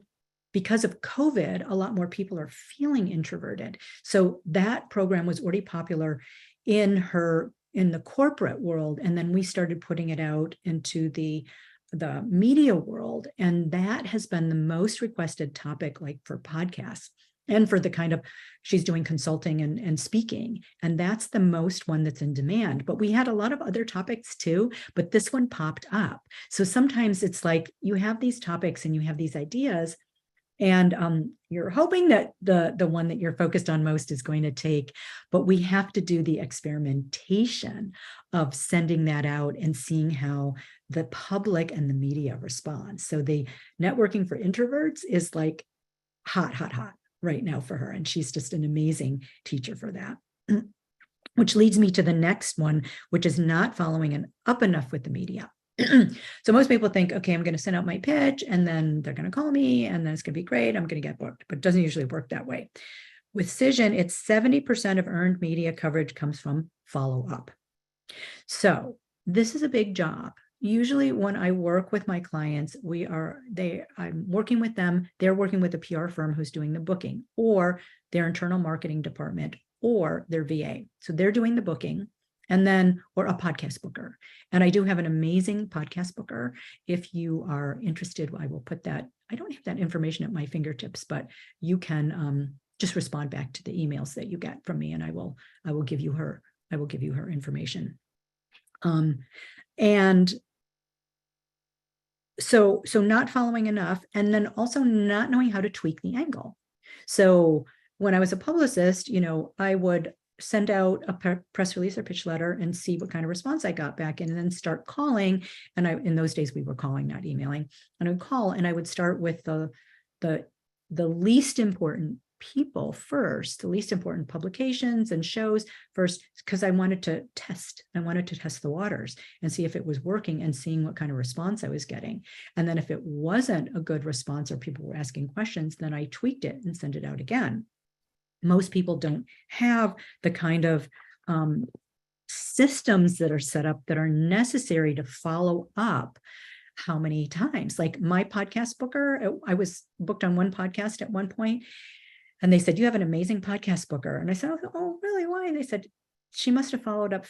[SPEAKER 1] because of COVID, a lot more people are feeling introverted. So that program was already popular in the corporate world. And then we started putting it out into the media world. And that has been the most requested topic, like for podcasts and for the kind of, she's doing consulting and speaking. And that's the most one that's in demand. But we had a lot of other topics too, but this one popped up. So sometimes it's like you have these topics and you have these ideas, and you're hoping that the one that you're focused on most is going to take, but we have to do the experimentation of sending that out and seeing how the public and the media respond. So the networking for introverts is like hot right now for her. And she's just an amazing teacher for that. which leads me to the next one, which is not following up enough with the media. So most people think, okay, I'm going to send out my pitch and then they're going to call me and then it's going to be great. I'm going to get booked, but it doesn't usually work that way. With Cision, it's 70% of earned media coverage comes from follow-up. So this is a big job. Usually when I work with my clients, I'm working with them, they're working with a PR firm who's doing the booking, or their internal marketing department, or their VA. So they're doing the booking, and then, or a podcast booker. And I do have an amazing podcast booker. If you are interested, I will put that, I don't have that information at my fingertips, but you can just respond back to the emails that you get from me, and I will give you her information. And so not following enough, and then also not knowing how to tweak the angle. So when I was a publicist, I would send out a press release or pitch letter and see what kind of response I got back, and then start calling. And in those days we were calling, not emailing. And I would call, and I would start with the least important people first, the least important publications and shows first, because I wanted to test the waters and see if it was working and seeing what kind of response I was getting. And then if it wasn't a good response or people were asking questions, then I tweaked it and sent it out again. Most people don't have the kind of systems that are set up that are necessary to follow up. How many times? Like my podcast booker, I was booked on one podcast at one point, and they said, "You have an amazing podcast booker." And I said, "Oh, really? Why?" And they said, "She must have followed up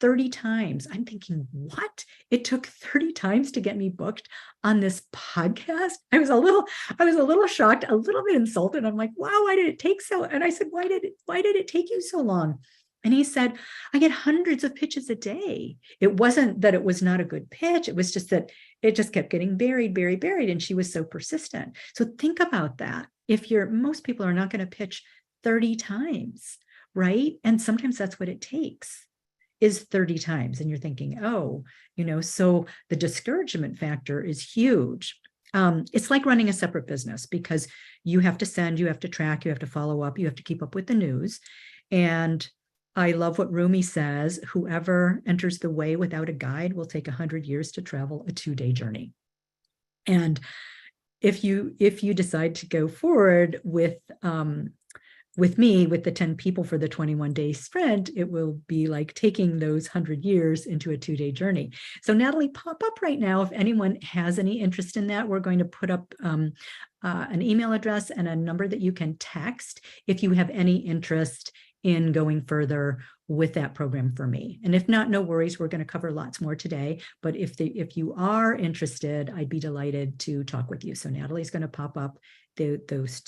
[SPEAKER 1] 30 times. I'm thinking, what? It took 30 times to get me booked on this podcast? I was a little shocked, a little bit insulted. I'm like, wow, why did it take so? And I said, why did it take you so long? And he said, I get hundreds of pitches a day. It wasn't that it was not a good pitch. It was just that it just kept getting buried. And she was so persistent. So think about that. Most people are not going to pitch 30 times, right? And sometimes that's what it takes, is 30 times. And you're thinking, so the discouragement factor is huge. It's like running a separate business, because you have to send, you have to track, you have to follow up, you have to keep up with the news. And I love what Rumi says: whoever enters the way without a guide will take 100 years to travel a 2-day journey. And if you decide to go forward with me, with the 10 people for the 21-day sprint, it will be like taking those 100 years into a 2-day journey. So Natalie, pop up right now if anyone has any interest in that. We're going to put up an email address and a number that you can text if you have any interest in going further with that program for me. And if not, no worries, we're going to cover lots more today. But if you are interested, I'd be delighted to talk with you. So Natalie's going to pop up those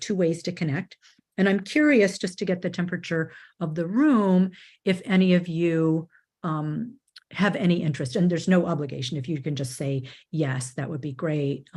[SPEAKER 1] two ways to connect. And I'm curious, just to get the temperature of the room, if any of you have any interest. And there's no obligation. If you can just say yes, that would be great,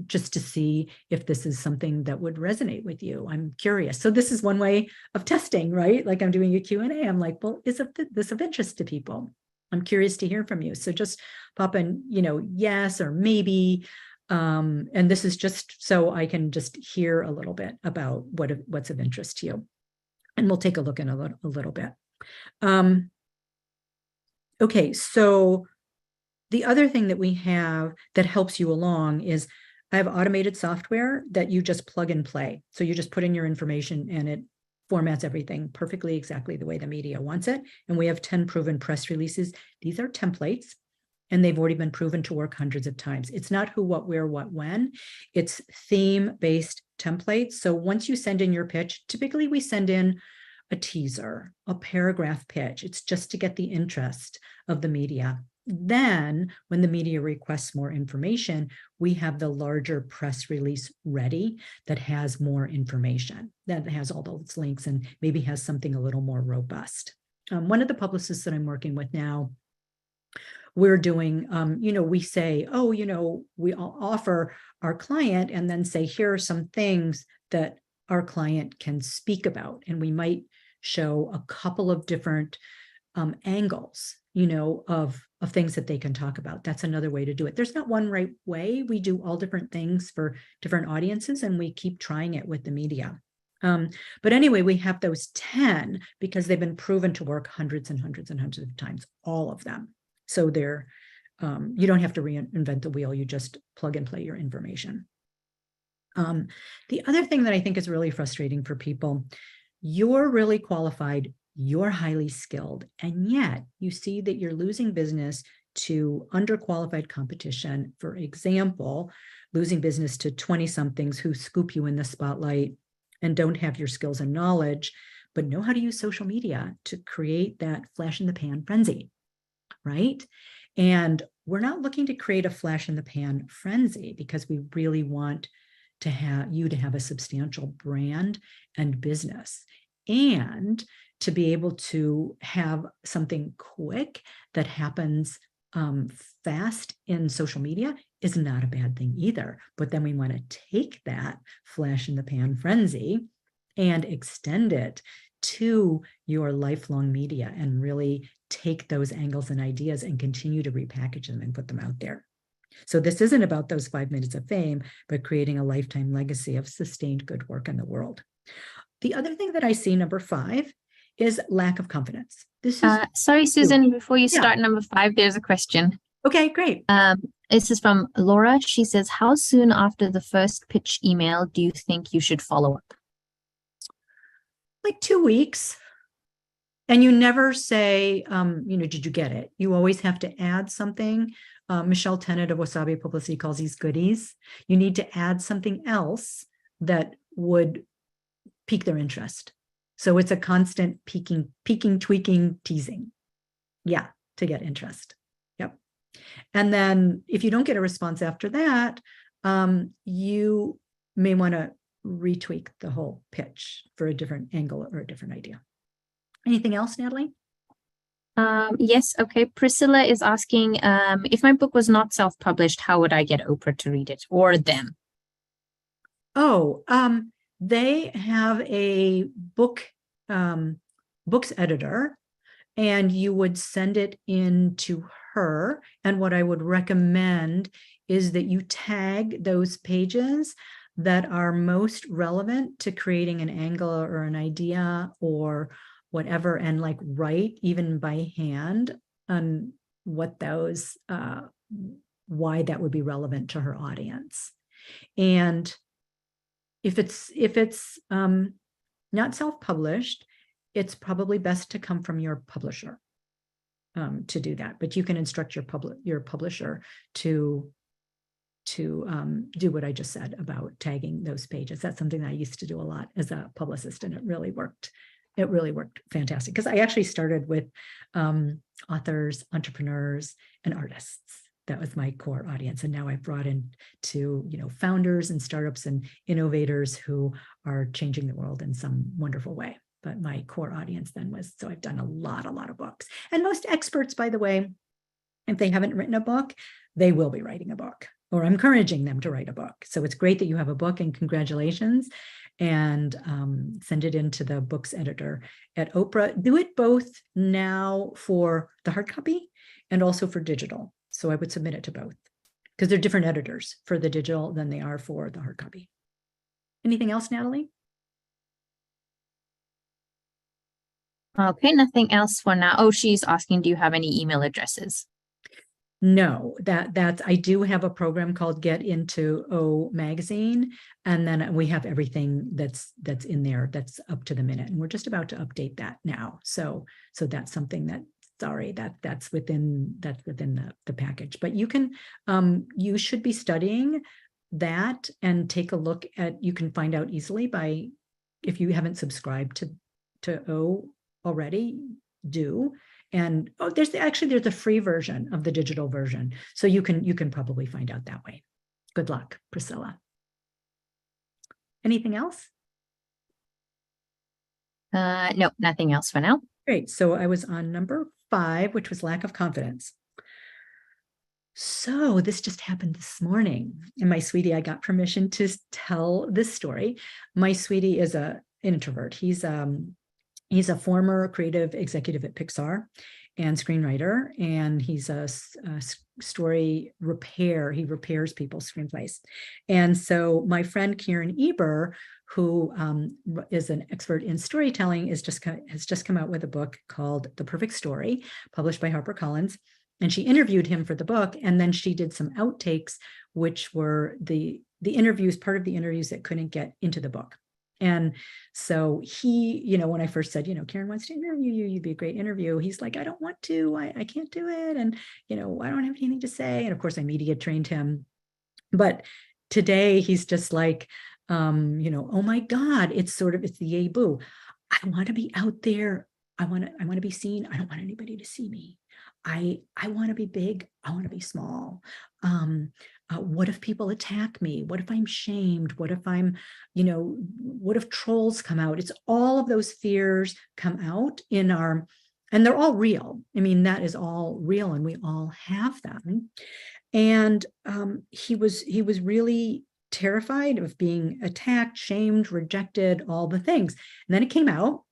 [SPEAKER 1] just to see if this is something that would resonate with you. I'm curious. So this is one way of testing, right? Like I'm doing a Q&A. I'm like, well, is this of interest to people? I'm curious to hear from you. So just pop in, yes or maybe. And this is just so I can just hear a little bit about what's of interest to you. And we'll take a look in a little bit. Okay, so the other thing that we have that helps you along is I have automated software that you just plug and play. So you just put in your information and it formats everything perfectly, exactly the way the media wants it. And we have 10 proven press releases. These are templates, and they've already been proven to work hundreds of times. It's not who, what, where, what, when. It's theme-based templates. So once you send in your pitch, typically we send in a teaser, a paragraph pitch. It's just to get the interest of the media. Then when the media requests more information, we have the larger press release ready that has more information, that has all those links and maybe has something a little more robust. One of the publicists that I'm working with now, we're doing, we say, we offer our client and then say, here are some things that our client can speak about. And we might show a couple of different angles, of things that they can talk about. That's another way to do it. There's not one right way. We do all different things for different audiences, and we keep trying it with the media. But anyway, we have those 10 because they've been proven to work hundreds and hundreds and hundreds of times, all of them. So they're, you don't have to reinvent the wheel. You just plug and play your information. The other thing that I think is really frustrating for people, you're really qualified, you're highly skilled, and yet you see that you're losing business to underqualified competition. For example, losing business to 20-somethings who scoop you in the spotlight and don't have your skills and knowledge, but know how to use social media to create that flash in the pan frenzy, right? And we're not looking to create a flash in the pan frenzy because we really want to have you to have a substantial brand and business, and to be able to have something quick that happens fast in social media is not a bad thing either. But then we want to take that flash in the pan frenzy and extend it to your lifelong media and really take those angles and ideas and continue to repackage them and put them out there. So this isn't about those 5 minutes of fame, but creating a lifetime legacy of sustained good work in the world. The other thing that I see, number 5, is lack of confidence. This is
[SPEAKER 2] sorry, Susan, before you start number 5, there's a question.
[SPEAKER 1] Okay, great.
[SPEAKER 2] This is from Laura. She says, how soon after the first pitch email do you think you should follow up?
[SPEAKER 1] Like 2 weeks. And you never say, did you get it? You always have to add something. Michelle Tennant of Wasabi Publicity calls these goodies. You need to add something else that would pique their interest. So it's a constant peeking, tweaking, teasing. Yeah, to get interest. Yep. And then if you don't get a response after that, you may want to retweak the whole pitch for a different angle or a different idea. Anything else, Natalie?
[SPEAKER 2] Yes. Okay. Priscilla is asking, if my book was not self-published, how would I get Oprah to read it, or them?
[SPEAKER 1] Oh, they have a books editor, and you would send it in to her. And what I would recommend is that you tag those pages that are most relevant to creating an angle or an idea or whatever, and like write even by hand on what those, why that would be relevant to her audience. And if it's not self-published, it's probably best to come from your publisher to do that. But you can instruct your publisher to do what I just said about tagging those pages. That's something that I used to do a lot as a publicist, and it really worked. It really worked fantastic because I actually started with authors, entrepreneurs, and artists. That was my core audience. And now I've brought in to, founders and startups and innovators who are changing the world in some wonderful way. But my core audience then was, so I've done a lot of books. And most experts, by the way, if they haven't written a book, they will be writing a book, or encouraging them to write a book. So it's great that you have a book, and congratulations. And send it into the books editor at Oprah. Do it both now for the hard copy and also for digital. So I would submit it to both because they're different editors for the digital than they are for the hard copy. Anything else, Natalie?
[SPEAKER 2] Okay, nothing else for now. Oh, she's asking, do you have any email addresses?
[SPEAKER 1] No, that's I do have a program called Get Into O Magazine, and then we have everything that's in there that's up to the minute, and we're just about to update that now. So that's something that, sorry, that's within the package. But you can you should be studying that and take a look at. You can find out easily by, if you haven't subscribed to O already, do. And there's a free version of the digital version. So you can probably find out that way. Good luck, Priscilla. Anything else?
[SPEAKER 2] No, nothing else for now.
[SPEAKER 1] Great. So I was on number 5, which was lack of confidence. So this just happened this morning. And my sweetie, I got permission to tell this story. My sweetie is an introvert. He's a former creative executive at Pixar, and screenwriter, and he's a story repair. He repairs people's screenplays. And so my friend Kieran Eber, who is an expert in storytelling, has just come out with a book called The Perfect Story, published by HarperCollins. And she interviewed him for the book, and then she did some outtakes, which were the interviews, part of the interviews that couldn't get into the book. And so he, when I first said, Karen wants to interview you, you'd be a great interview. He's like, I don't want to, I can't do it. And, I don't have anything to say. And of course I media trained him, but today he's just like, oh my God, it's the yay boo. I want to be out there. I want to be seen. I don't want anybody to see me. I want to be big. I want to be small. What if people attack me? What if I'm shamed? What if I'm, what if trolls come out? It's all of those fears come out and they're all real. I mean, that is all real, and we all have them. And he was really terrified of being attacked, shamed, rejected, all the things. And then it came out,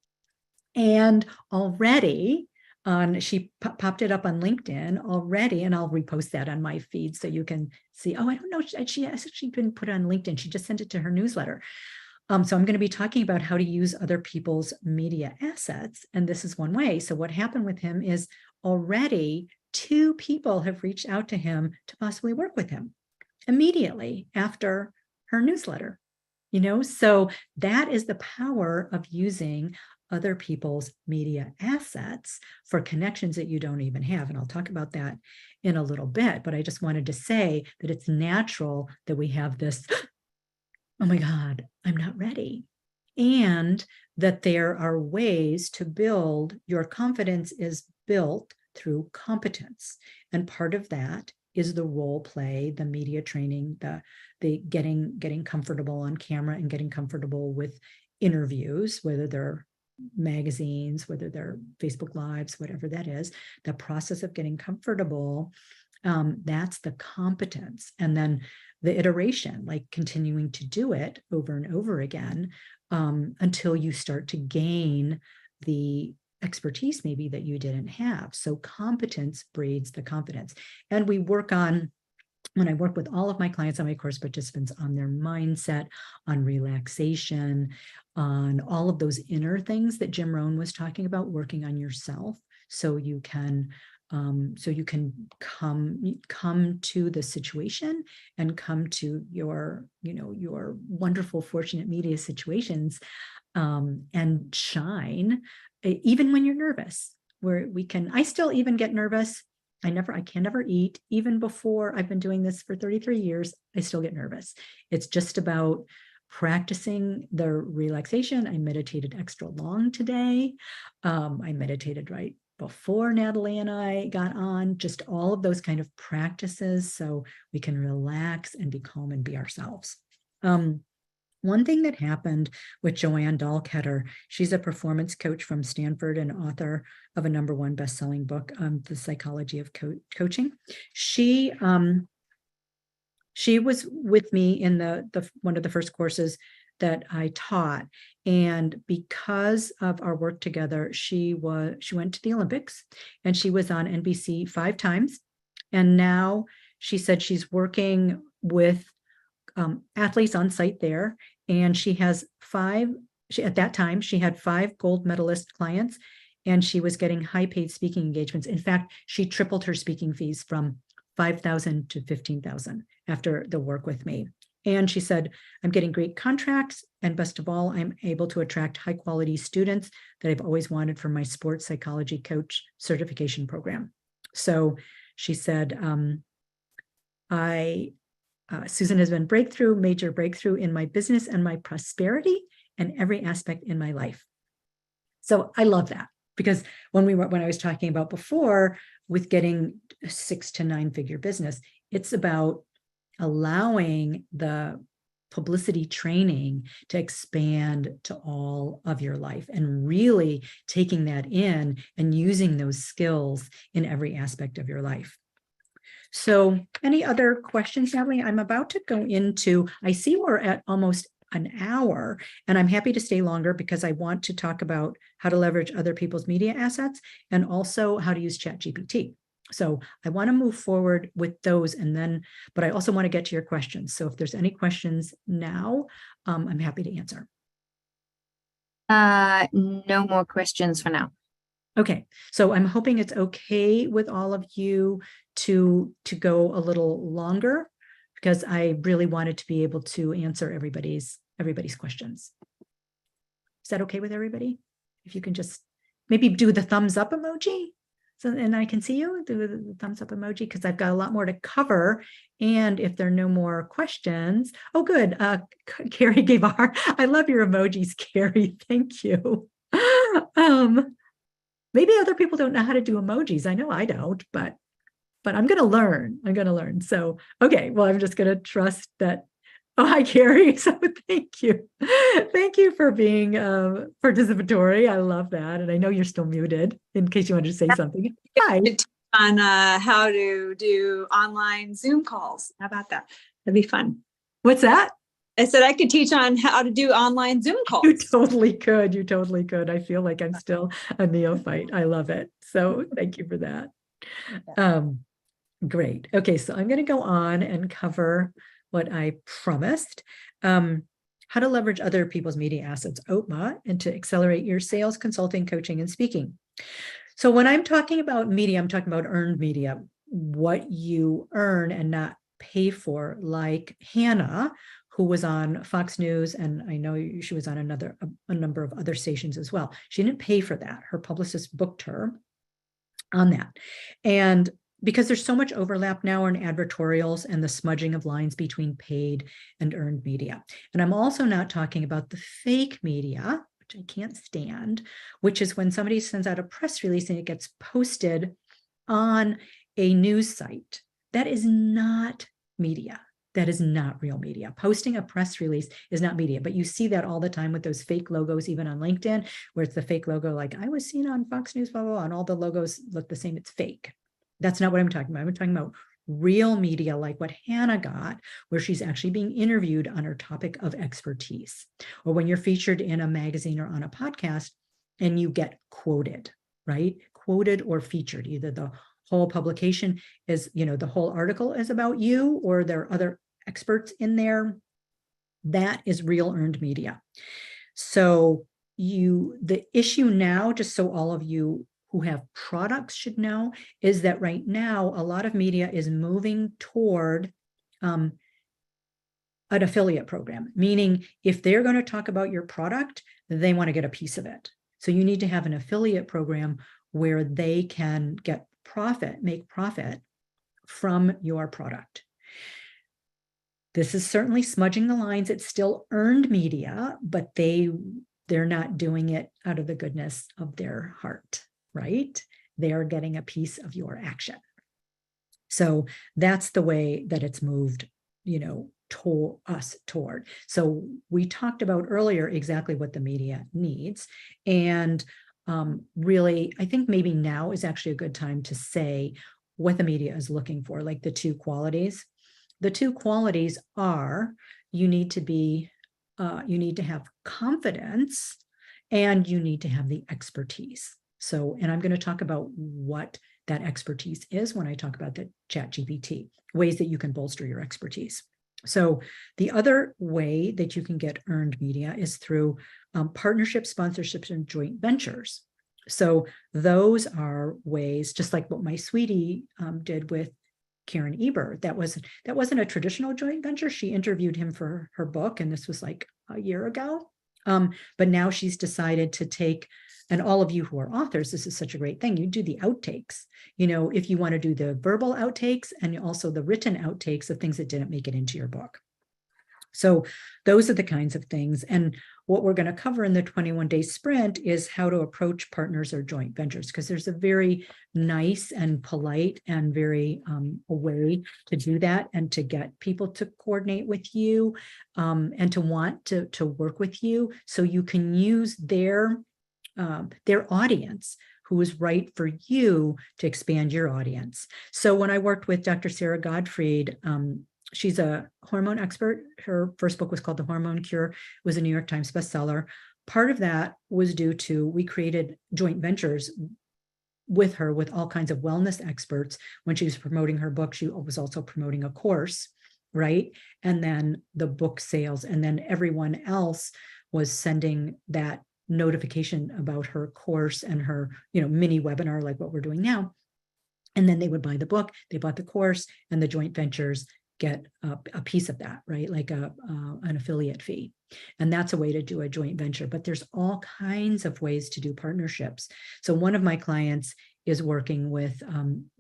[SPEAKER 1] and already she popped it up on LinkedIn already, and I'll repost that on my feed so you can see. Oh, I don't know. She actually didn't put it on LinkedIn. She just sent it to her newsletter. So I'm going to be talking about how to use other people's media assets. And this is one way. So what happened with him is already 2 people have reached out to him to possibly work with him immediately after her newsletter. So that is the power of using other people's media assets for connections that you don't even have. And I'll talk about that in a little bit, but I just wanted to say that it's natural that we have this, oh my God, I'm not ready. And that there are ways to build, your confidence is built through competence. And part of that is the role play, the media training, the getting comfortable on camera and getting comfortable with interviews, whether they're magazines, whether they're Facebook Lives, whatever that is, the process of getting comfortable, that's the competence. And then the iteration, like continuing to do it over and over again until you start to gain the expertise maybe that you didn't have. So competence breeds the confidence. And we work on, when I work with all of my clients and my course participants, on their mindset, on relaxation, on all of those inner things that Jim Rohn was talking about, working on yourself so you can come to the situation and come to your wonderful, fortunate media situations and shine, even when you're nervous. I still even get nervous. I can never eat. Even before, I've been doing this for 33 years, I still get nervous. It's just about practicing the relaxation. I meditated extra long today. I meditated right before Natalie and I got on, just all of those kind of practices so we can relax and be calm and be ourselves. One thing that happened with Joanne Dahlketter, she's a performance coach from Stanford and author of a #1 best-selling book, The Psychology of Coaching. She was with me in the one of the first courses that I taught. And because of our work together, she went to the Olympics, and she was on NBC 5 times. And now she said she's working with athletes on site there. And she has at that time, she had 5 gold medalist clients, and she was getting high paid speaking engagements. In fact, she tripled her speaking fees from $5,000 to $15,000 after the work with me. And she said, I'm getting great contracts. And best of all, I'm able to attract high quality students that I've always wanted for my sports psychology coach certification program. So she said, Susan has been major breakthrough in my business and my prosperity and every aspect in my life. So I love that, because when I was talking about before with getting a 6 to 9 figure business, it's about allowing the publicity training to expand to all of your life and really taking that in and using those skills in every aspect of your life. So any other questions, Natalie? I'm about to go into, I see we're at almost an hour, and I'm happy to stay longer because I want to talk about how to leverage other people's media assets and also how to use ChatGPT. So I want to move forward with those, and then, but I also want to get to your questions. So if there's any questions now, I'm happy to answer.
[SPEAKER 2] No more questions for now.
[SPEAKER 1] Okay, so I'm hoping it's okay with all of you to go a little longer, because I really wanted to be able to answer everybody's questions. Is that okay with everybody? If you can just maybe do the thumbs up emoji, so and I can see you, do the thumbs up emoji, because I've got a lot more to cover. And if there are no more questions, oh good, Carrie gave a heart. I love your emojis, Carrie. Thank you. Maybe other people don't know how to do emojis. I know I don't, but I'm going to learn. I'm going to learn. So, okay, well, I'm just going to trust that. Oh, hi, Carrie. So thank you. Thank you for being participatory. I love that. And I know you're still muted in case you wanted to say something. Hi.
[SPEAKER 6] On how to do online Zoom calls. How about that? That'd be fun.
[SPEAKER 1] What's that?
[SPEAKER 6] I said I could teach on how to do online Zoom calls.
[SPEAKER 1] You totally could. You totally could. I feel like I'm still a neophyte. I love it. So thank you for that. Great. Okay, so I'm going to go on and cover what I promised. How to leverage other people's media assets, OPMA, and to accelerate your sales, consulting, coaching, and speaking. So when I'm talking about media, I'm talking about earned media, what you earn and not pay for, like Hannah, who was on Fox News, and I know she was on a number of other stations as well. She didn't pay for that. Her publicist booked her on that. And because there's so much overlap now in advertorials and the smudging of lines between paid and earned media. And I'm also not talking about the fake media, which I can't stand, which is when somebody sends out a press release and it gets posted on a news site. That is not media. That is not real media. Posting a press release is not media, but you see that all the time with those fake logos, even on LinkedIn, where it's the fake logo, like I was seen on Fox News, blah, blah, blah, and all the logos look the same. It's fake. That's not what I'm talking about. I'm talking about real media, like what Hannah got, where she's actually being interviewed on her topic of expertise, or when you're featured in a magazine or on a podcast and you get quoted, right? Quoted or featured, either the whole publication is, the whole article is about you, or there are other experts in there. That is real earned media. So the issue now, just so all of you who have products should know, is that right now, a lot of media is moving toward an affiliate program, meaning if they're going to talk about your product, they want to get a piece of it. So you need to have an affiliate program where they can make profit from your product. This is certainly smudging the lines. It's still earned media, but they're not doing it out of the goodness of their heart, right? They are getting a piece of your action. So that's the way that it's moved, toward. So we talked about earlier exactly what the media needs. And really, I think maybe now is actually a good time to say what the media is looking for, like the two qualities. The two qualities are you need to have confidence and you need to have the expertise. So, and I'm going to talk about what that expertise is when I talk about the ChatGPT, ways that you can bolster your expertise. So the other way that you can get earned media is through partnerships, sponsorships, and joint ventures. So those are ways, just like what my sweetie did with Karen Eber. That wasn't a traditional joint venture. She interviewed him for her book, and this was like a year ago. But now she's decided to take, and all of you who are authors, this is such a great thing. You do the outtakes, if you want to do the verbal outtakes and also the written outtakes of things that didn't make it into your book. So those are the kinds of things. And what we're going to cover in the 21-day sprint is how to approach partners or joint ventures, because there's a very nice and polite and very a way to do that and to get people to coordinate with you and to want to work with you, so you can use their audience who is right for you to expand your audience. So when I worked with Dr. Sarah Gottfried she's a hormone expert. Her first book was called The Hormone Cure. It was a New York Times bestseller. Part of that was due to, we created joint ventures with her with all kinds of wellness experts. When she was promoting her book, she was also promoting a course, right? And then the book sales, and then everyone else was sending that notification about her course and her, mini webinar like what we're doing now. And then they would buy the book, they bought the course, and the joint ventures get a piece of that, right? Like an affiliate fee. And that's a way to do a joint venture. But there's all kinds of ways to do partnerships. So one of my clients is working with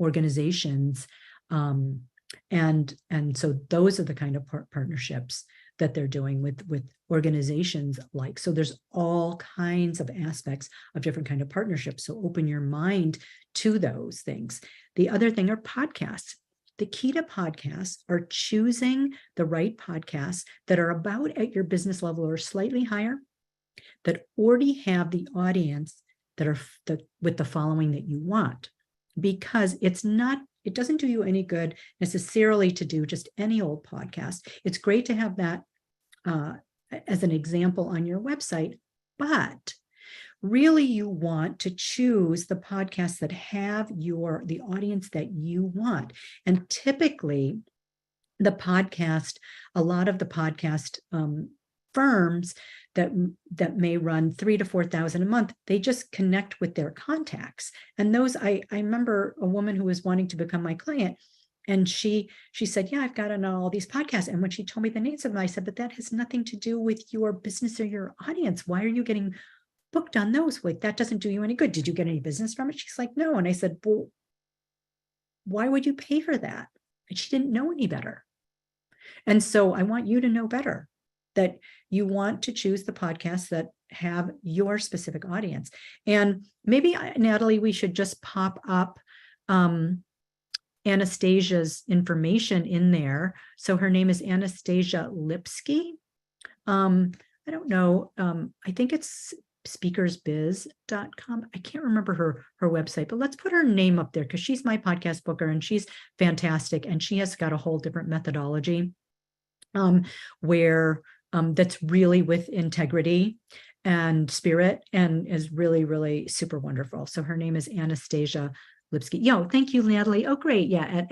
[SPEAKER 1] organizations. And so those are the kind of partnerships that they're doing with organizations like. So there's all kinds of aspects of different kind of partnerships. So open your mind to those things. The other thing are podcasts. The key to podcasts are choosing the right podcasts that are about at your business level or slightly higher, that already have the audience that are with the following that you want, because it doesn't do you any good necessarily to do just any old podcast. It's great to have that as an example on your website, but really you want to choose the podcasts that have the audience that you want. And typically a lot of the podcast firms that may run 3,000 to 4,000 a month, they just connect with their contacts. And those, I remember a woman who was wanting to become my client, and she said, yeah, I've got on all these podcasts. And when she told me the names of them, I said, but that has nothing to do with your business or your audience. Why are you getting booked on those? Like, that doesn't do you any good. Did you get any business from it? She's like, no. And I said, well, why would you pay for that? And she didn't know any better. And so I want you to know better, that you want to choose the podcasts that have your specific audience. And maybe, Natalie, we should just pop up Anastasia's information in there. So her name is Anastasia Lipsky. I don't know. I think it's speakersbiz.com. I can't remember her website, but let's put her name up there because she's my podcast booker and she's fantastic. And she has got a whole different methodology where that's really with integrity and spirit and is really, really super wonderful. So her name is Anastasia Lipsky. Thank you, Natalie. Oh, great. Yeah, at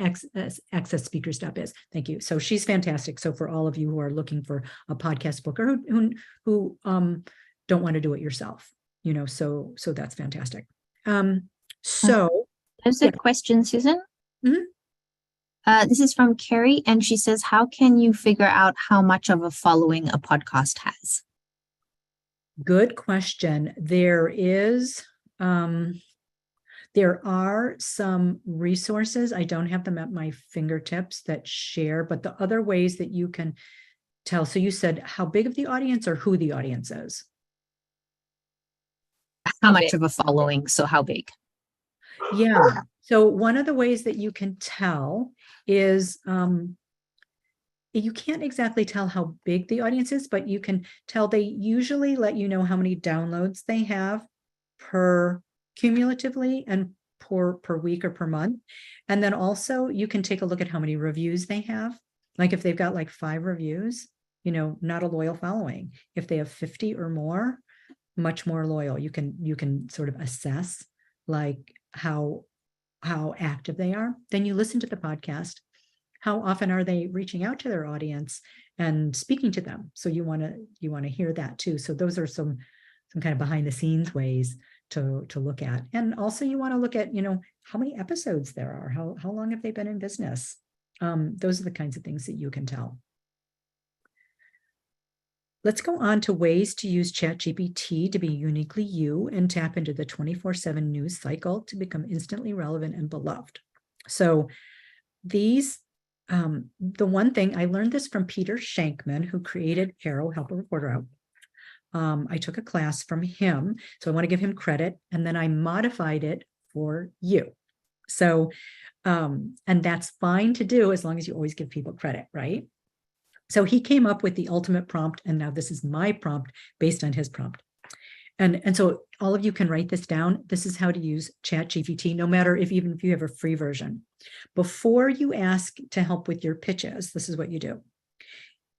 [SPEAKER 1] accessspeakers.biz. Thank you. So she's fantastic. So for all of you who are looking for a podcast booker who don't want to do it yourself, so that's fantastic.
[SPEAKER 2] There's a question, Susan. Mm-hmm. This is from Carrie, and she says, how can you figure out how much of a following a podcast has?
[SPEAKER 1] Good question. There are some resources. I don't have them at my fingertips that share, but the other ways that you can tell. So you said how big of the audience or who the audience is?
[SPEAKER 2] How much of a following? So how big?
[SPEAKER 1] Yeah. So one of the ways that you can tell is you can't exactly tell how big the audience is, but you can tell they usually let you know how many downloads they have cumulatively and per week or per month. And then also you can take a look at how many reviews they have. Like if they've got like 5 reviews, not a loyal following. If they have 50 or more, much more loyal. You can sort of assess like how active they are. Then you listen to the podcast. How often are they reaching out to their audience and speaking to them? So you want to hear that too. So those are some kind of behind the scenes ways to look at. And also you want to look at, how many episodes there are, how long have they been in business? Those are the kinds of things that you can tell. Let's go on to ways to use ChatGPT to be uniquely you and tap into the 24/7 news cycle to become instantly relevant and beloved. So these, the one thing, I learned this from Peter Shankman, who created Arrow, Help a Reporter Out. I took a class from him, so I want to give him credit, and then I modified it for you. So, and that's fine to do as long as you always give people credit, right? So he came up with the ultimate prompt, and now this is my prompt based on his prompt. And so all of you can write this down. This is how to use ChatGPT, no matter even if you have a free version. Before you ask to help with your pitches, this is what you do.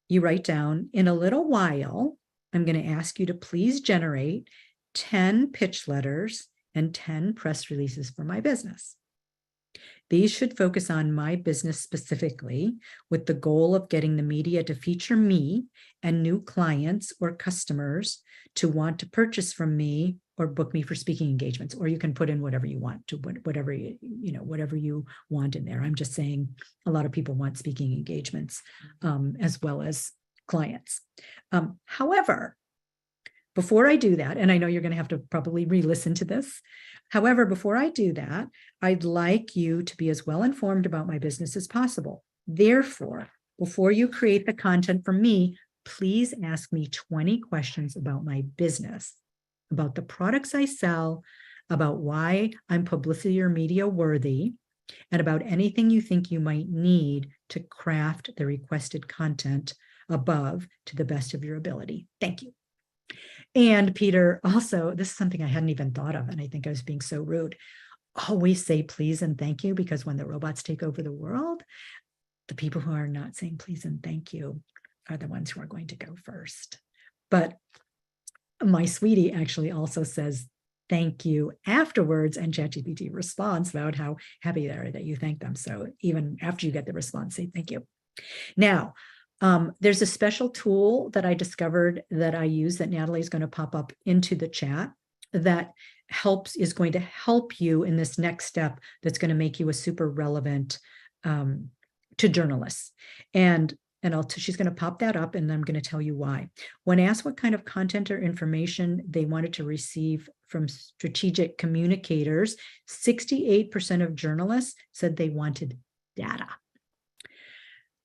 [SPEAKER 1] You write down, in a little while, I'm going to ask you to please generate 10 pitch letters and 10 press releases for my business. These should focus on my business specifically, with the goal of getting the media to feature me and new clients or customers to want to purchase from me or book me for speaking engagements. Or you can put in whatever you want to, whatever you want in there. I'm just saying a lot of people want speaking engagements as well as clients. However, before I do that, and I know you're going to have to probably re-listen to this. However, before I do that, I'd like you to be as well informed about my business as possible. Therefore, before you create the content for me, please ask me 20 questions about my business, about the products I sell, about why I'm publicity or media worthy, and about anything you think you might need to craft the requested content above to the best of your ability. Thank you. And Peter, also, this is something I hadn't even thought of, and I think I was being so rude. Always say please and thank you, because when the robots take over the world, the people who are not saying please and thank you are the ones who are going to go first. But my sweetie actually also says thank you afterwards, and ChatGPT responds about how happy they are that you thank them. So even after you get the response, say thank you. Now, there's a special tool that I discovered that I use that Natalie is going to pop up into the chat that is going to help you in this next step that's going to make you a super relevant to journalists. And she's going to pop that up, and I'm going to tell you why. When asked what kind of content or information they wanted to receive from strategic communicators, 68% of journalists said they wanted data.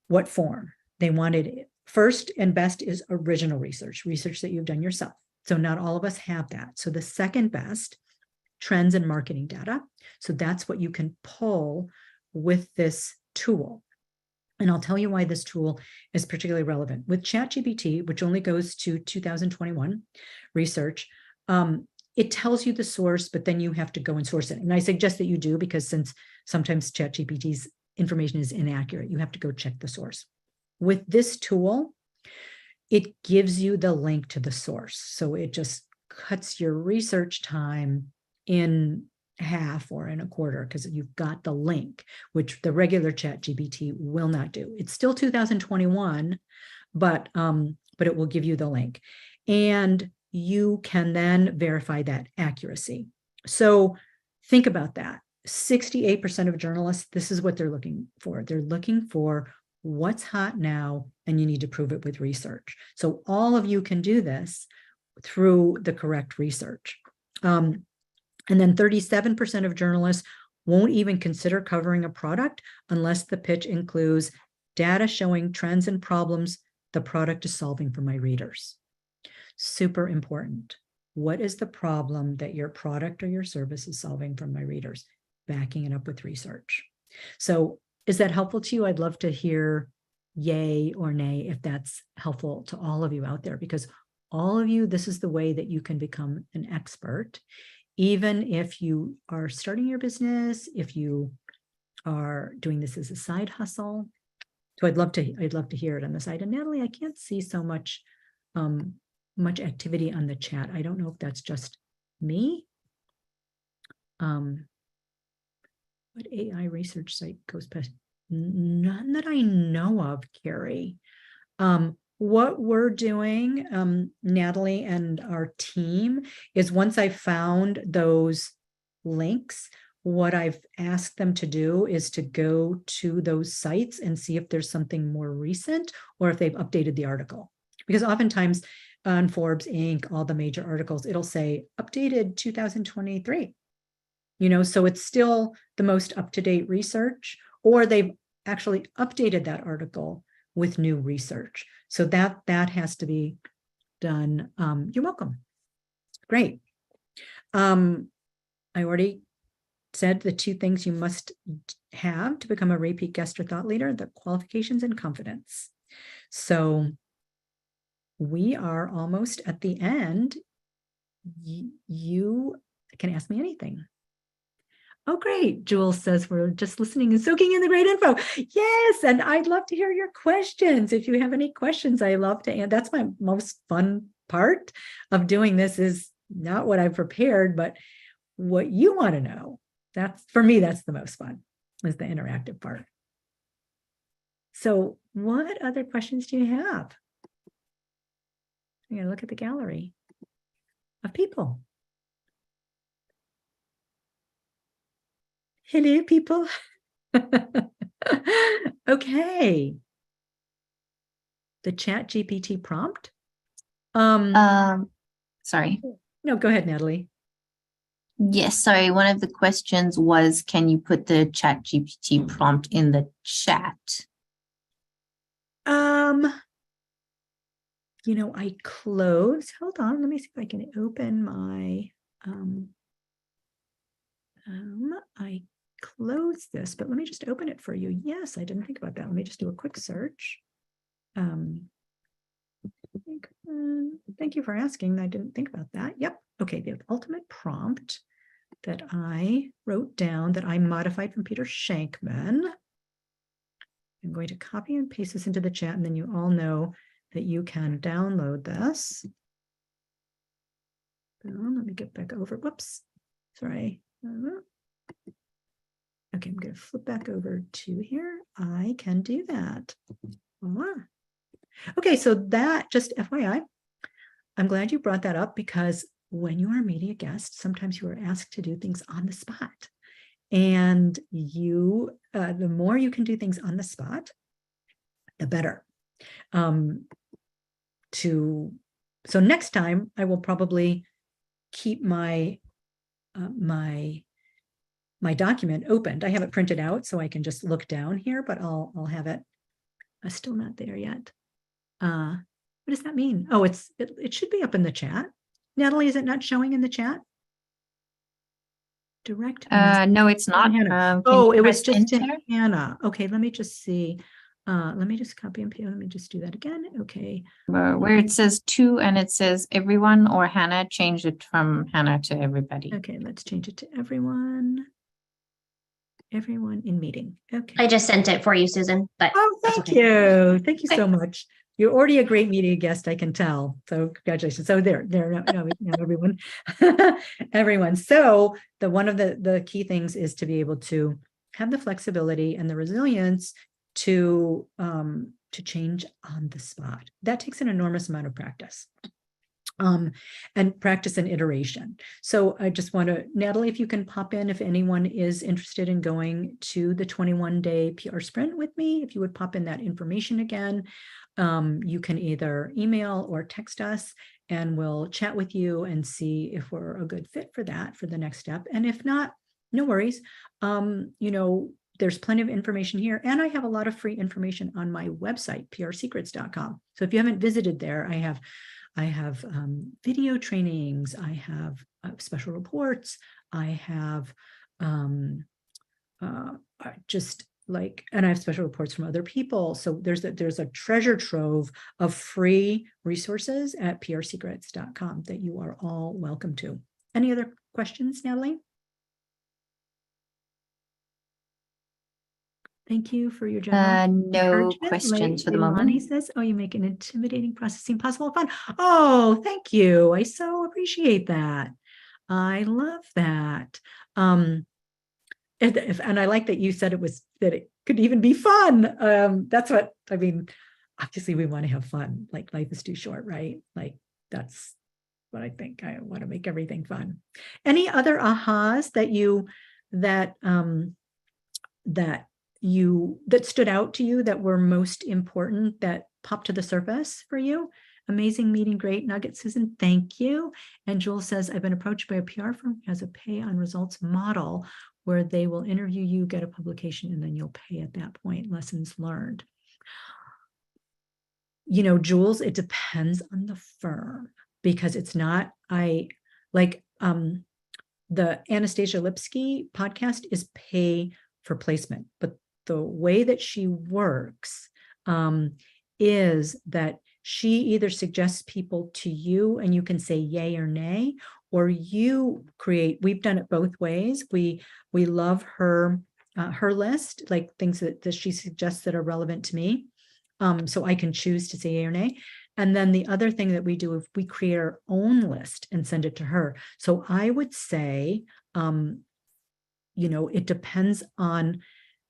[SPEAKER 1] What form? They wanted, first and best is original research that you've done yourself. So not all of us have that. So the second best, trends and marketing data. So that's what you can pull with this tool. And I'll tell you why this tool is particularly relevant. With ChatGPT, which only goes to 2021 research, it tells you the source, but then you have to go and source it. And I suggest that you do, because since sometimes ChatGPT's information is inaccurate, you have to go check the source. With this tool, it gives you the link to the source. So it just cuts your research time in half or in a quarter, because you've got the link, which the regular ChatGPT will not do. It's still 2021, but it will give you the link. And you can then verify that accuracy. So think about that. 68% of journalists, this is what they're looking for. They're looking for what's hot now, and you need to prove it with research. So all of you can do this through the correct research. And then 37% of journalists won't even consider covering a product unless the pitch includes data showing trends and problems the product is solving for my readers. Super important. What is the problem that your product or your service is solving for my readers? Backing it up with research. So is that helpful to you? I'd love to hear yay or nay if that's helpful to all of you out there, because all of you, this is the way that you can become an expert, even if you are starting your business, if you are doing this as a side hustle. So I'd love to hear it on the side. And Natalie, I can't see so much activity on the chat. I don't know if that's just me. What AI research site goes past? None that I know of, Carrie. What we're doing, Natalie and our team, is once I found those links, what I've asked them to do is to go to those sites and see if there's something more recent or if they've updated the article. Because oftentimes on Forbes Inc., all the major articles, it'll say updated 2023. So it's still the most up-to-date research, or they've actually updated that article with new research. So that has to be done. You're welcome. Great. I already said the two things you must have to become a repeat guest or thought leader: the qualifications and confidence. So we are almost at the end. you can ask me anything. Oh, great. Jules says we're just listening and soaking in the great info. Yes. And I'd love to hear your questions. If you have any questions, I love to. And that's my most fun part of doing this, is not what I've prepared, but what you want to know. That's, for me, that's the most fun, is the interactive part. So what other questions do you have? I'm going to look at the gallery of people. Hello, people. Okay. The Chat GPT prompt.
[SPEAKER 2] Sorry.
[SPEAKER 1] No, go ahead, Natalie.
[SPEAKER 2] Yes, sorry. One of the questions was, can you put the Chat GPT prompt in the chat?
[SPEAKER 1] I closed. Hold on, let me see if I can open my I closed this, but let me just open it for you. Yes, I didn't think about that. Let me just do a quick search. Thank you for asking. I didn't think about that. Yep. Okay, the ultimate prompt that I wrote down, that I modified from Peter Shankman. I'm going to copy and paste this into the chat, and then you all know that you can download this. Let me get back over. Whoops. Sorry. Okay, I'm going to flip back over to here. I can do that. Okay, so that, just FYI, I'm glad you brought that up, because when you are a media guest, sometimes you are asked to do things on the spot. And the more you can do things on the spot, the better. So next time I will probably keep my my document opened. I have it printed out so I can just look down here, but I'll have it. Still not there yet. What does that mean? Oh, it should be up in the chat. Natalie, is it not showing in the chat? Direct.
[SPEAKER 2] No, it's not.
[SPEAKER 1] Oh, it was
[SPEAKER 2] press
[SPEAKER 1] just to
[SPEAKER 2] enter?
[SPEAKER 1] Hannah. Okay, let me just see. Let me just copy and paste. Let me just do that again. Okay.
[SPEAKER 2] Where it says to and it says everyone or Hannah, change it from Hannah to everybody.
[SPEAKER 1] Okay, let's change it to everyone. Everyone in meeting. Okay.
[SPEAKER 3] I just sent it for you, Susan, but
[SPEAKER 1] Oh,
[SPEAKER 3] that's
[SPEAKER 1] thank
[SPEAKER 3] okay.
[SPEAKER 1] you. Thank you so much. You're already a great media guest, I can tell. So congratulations. So there, no, everyone, everyone. So one of the key things is to be able to have the flexibility and the resilience to change on the spot. That takes an enormous amount of practice. And practice and iteration. So I just want to, Natalie, if you can pop in, if anyone is interested in going to the 21-day PR sprint with me, if you would pop in that information again, you can either email or text us, and we'll chat with you and see if we're a good fit for that for the next step. And if not, no worries. There's plenty of information here, and I have a lot of free information on my website, prsecrets.com. So if you haven't visited there, I have video trainings, I have special reports, I have and I have special reports from other people. So there's a treasure trove of free resources at prsecrets.com that you are all welcome to. Any other questions, Natalie? Thank you for your generous
[SPEAKER 2] no questions for the moment.
[SPEAKER 1] Leilani says, oh, you make an intimidating process seem possible and fun. Oh, thank you. I so appreciate that. I love that. And I like that you said that it could even be fun. That's what, I mean, obviously we want to have fun. Like, life is too short, right? Like, that's what I think. I want to make everything fun. Any other ahas that stood out to you, that were most important, that popped to the surface for you? Amazing meeting, great nugget, Susan. Thank you. And Jules says, I've been approached by a PR firm who has a pay on results model where they will interview you, get a publication, and then you'll pay at that point. Lessons learned. Jules, it depends on the firm, because it's not, the Anastasia Lipsky podcast is pay for placement, but the way that she works is that she either suggests people to you and you can say yay or nay, or you create, we've done it both ways. We love her list, like things that she suggests that are relevant to me. So I can choose to say yay or nay. And then the other thing that we do is we create our own list and send it to her. So I would say, it depends on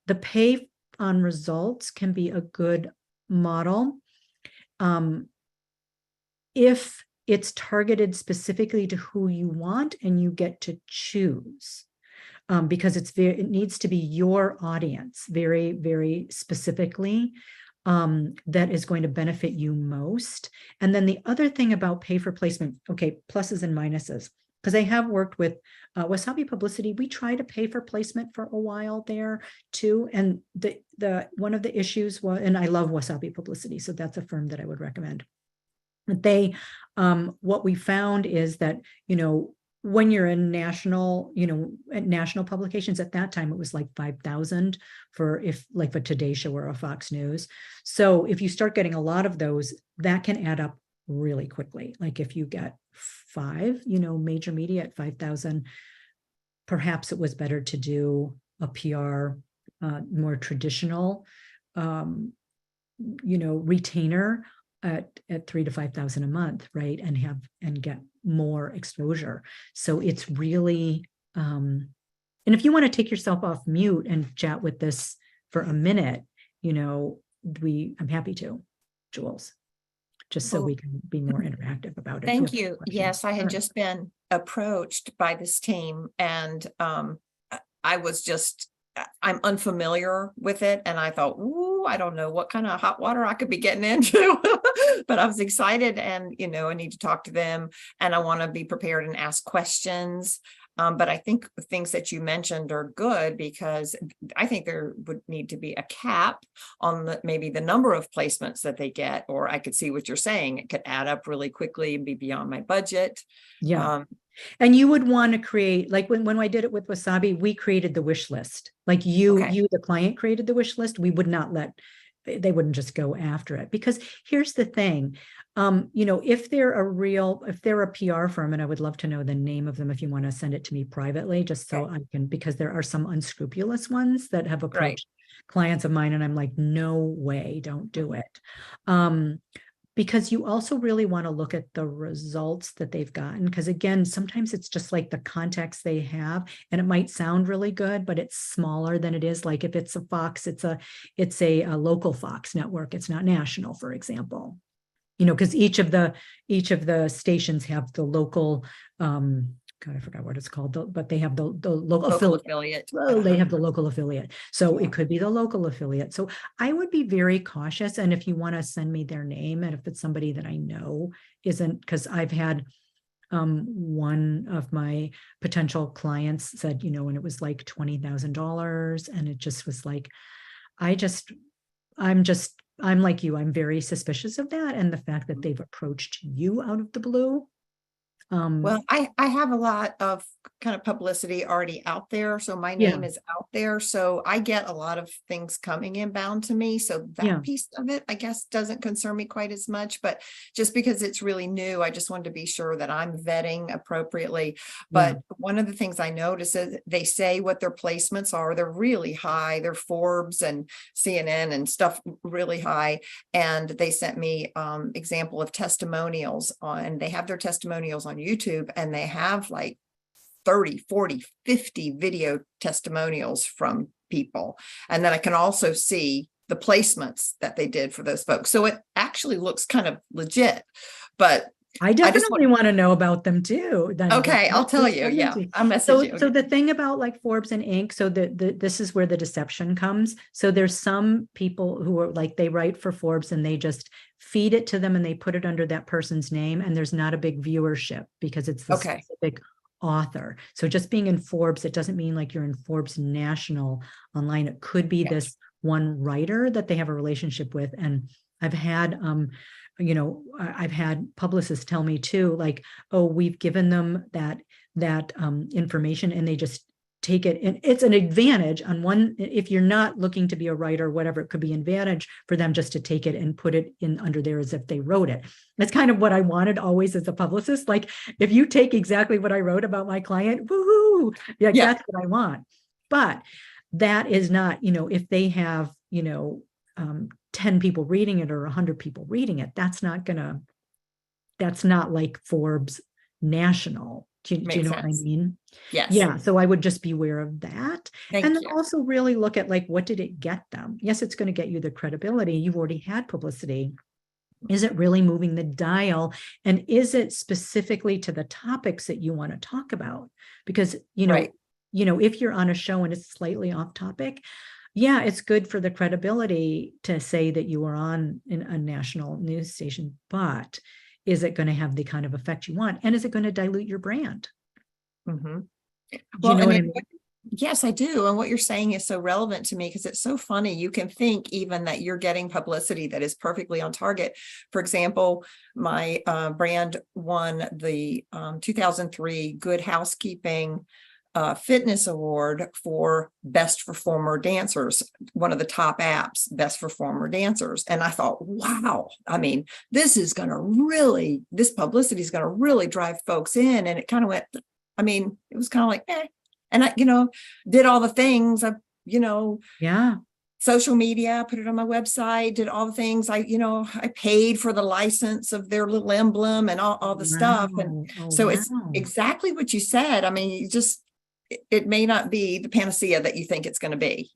[SPEAKER 1] the pay on results can be a good model. If it's targeted specifically to who you want and you get to choose. Because it needs to be your audience very, very specifically that is going to benefit you most. And then the other thing about pay for placement, okay, pluses and minuses, because I have worked with Wasabi Publicity. We try to pay for placement for a while there too. And the one of the issues was, and I love Wasabi Publicity, so that's a firm that I would recommend. But they, what we found is that, when you're in national, at national publications, at that time, it was like 5,000 for like a Today Show or a Fox News. So if you start getting a lot of those, that can add up really quickly. Like if you get 5, major media at 5,000, perhaps it was better to do a PR, more traditional, retainer at 3,000 to 5,000 a month, right? And get more exposure. So it's really, and if you want to take yourself off mute and chat with this for a minute, I'm happy to, Jules, just so we can be more interactive about it.
[SPEAKER 5] Thank you.
[SPEAKER 1] Questions.
[SPEAKER 5] Yes, I had
[SPEAKER 1] Sure.
[SPEAKER 5] just been approached by this team, and I was just, I'm unfamiliar with it, and I thought, ooh, I don't know what kind of hot water I could be getting into, but I was excited, and I need to talk to them, and I want to be prepared and ask questions. But I think the things that you mentioned are good, because I think there would need to be a cap on maybe the number of placements that they get, or I could see what you're saying. It could add up really quickly and be beyond my budget.
[SPEAKER 1] Yeah. And you would want to create, like when I did it with Wasabi, we created the wish list. Like you, the client, created the wish list. We would not they wouldn't just go after it, because here's the thing. If they're a PR firm, and I would love to know the name of them if you want to send it to me privately, just so I can, because there are some unscrupulous ones that have approached clients of mine, and I'm like, no way, don't do it. Because you also really want to look at the results that they've gotten. Because again, sometimes it's just like the context they have, and it might sound really good, but it's smaller than it is. Like if it's a Fox, it's a local Fox network. It's not national, for example. Because each of the stations have the local, God, I forgot what it's called, but they have the local affiliate. Oh, they have the local affiliate. So it could be the local affiliate. So I would be very cautious. And if you want to send me their name, and if it's somebody that I know isn't, because I've had one of my potential clients said, and it was like $20,000, and it just was like, I'm like you, I'm very suspicious of that. And the fact that they've approached you out of the blue.
[SPEAKER 5] Well, I have a lot of kind of publicity already out there. So my name is out there. So I get a lot of things coming inbound to me. So that piece of it, I guess, doesn't concern me quite as much. But just because it's really new, I just wanted to be sure that I'm vetting appropriately. But one of the things I notice is they say what their placements are. They're really high. They're Forbes and CNN and stuff really high. And they sent me example of testimonials and they have their testimonials on YouTube, and they have like 30, 40, 50 video testimonials from people. And then I can also see the placements that they did for those folks. So it actually looks kind of legit, but
[SPEAKER 1] I definitely want to know about them too.
[SPEAKER 5] Okay, I'll tell you. Yeah, I'll message you.
[SPEAKER 1] So the thing about like Forbes and Inc., so this is where the deception comes. So there's some people who are like, they write for Forbes and they just feed it to them and they put it under that person's name, and there's not a big viewership because it's the specific author. So just being in Forbes, it doesn't mean like you're in Forbes National online. It could be this one writer that they have a relationship with. And I've had I've had publicists tell me too, like, oh, we've given them that information and they just take it, and it's an advantage on one, if you're not looking to be a writer, whatever, it could be an advantage for them just to take it and put it in under there as if they wrote it. That's kind of what I wanted always as a publicist. Like, if you take exactly what I wrote about my client, woohoo, yeah, that's what I want. But that is not, if they have, 10 people reading it or 100 people reading it, that's not like Forbes national. Do you know what I mean?
[SPEAKER 5] Yes.
[SPEAKER 1] Yeah. So I would just be aware of that.
[SPEAKER 5] Thank
[SPEAKER 1] and then
[SPEAKER 5] you.
[SPEAKER 1] also really look at, like, what did it get them? Yes, it's going to get you the credibility. You've already had publicity. Is it really moving the dial? And is it specifically to the topics that you want to talk about? Because,
[SPEAKER 5] Right.
[SPEAKER 1] If you're on a show and it's slightly off topic, yeah, it's good for the credibility to say that you are on a national news station, but is it going to have the kind of effect you want? And is it going to dilute your brand?
[SPEAKER 5] Mm-hmm.
[SPEAKER 1] Do you know what I mean?
[SPEAKER 5] Yes, I do. And what you're saying is so relevant to me, because it's so funny. You can think even that you're getting publicity that is perfectly on target. For example, my brand won the 2003 Good Housekeeping Fitness Award for Best for Former Dancers, one of the top apps, Best for Former Dancers. And I thought, wow, I mean, this publicity is going to really drive folks in. And it kind of went, it was kind of like, eh. And I, did all the things, social media, put it on my website, did all the things. I paid for the license of their little emblem and all the stuff. And it's exactly what you said. I mean, it may not be the panacea that you think it's going to be,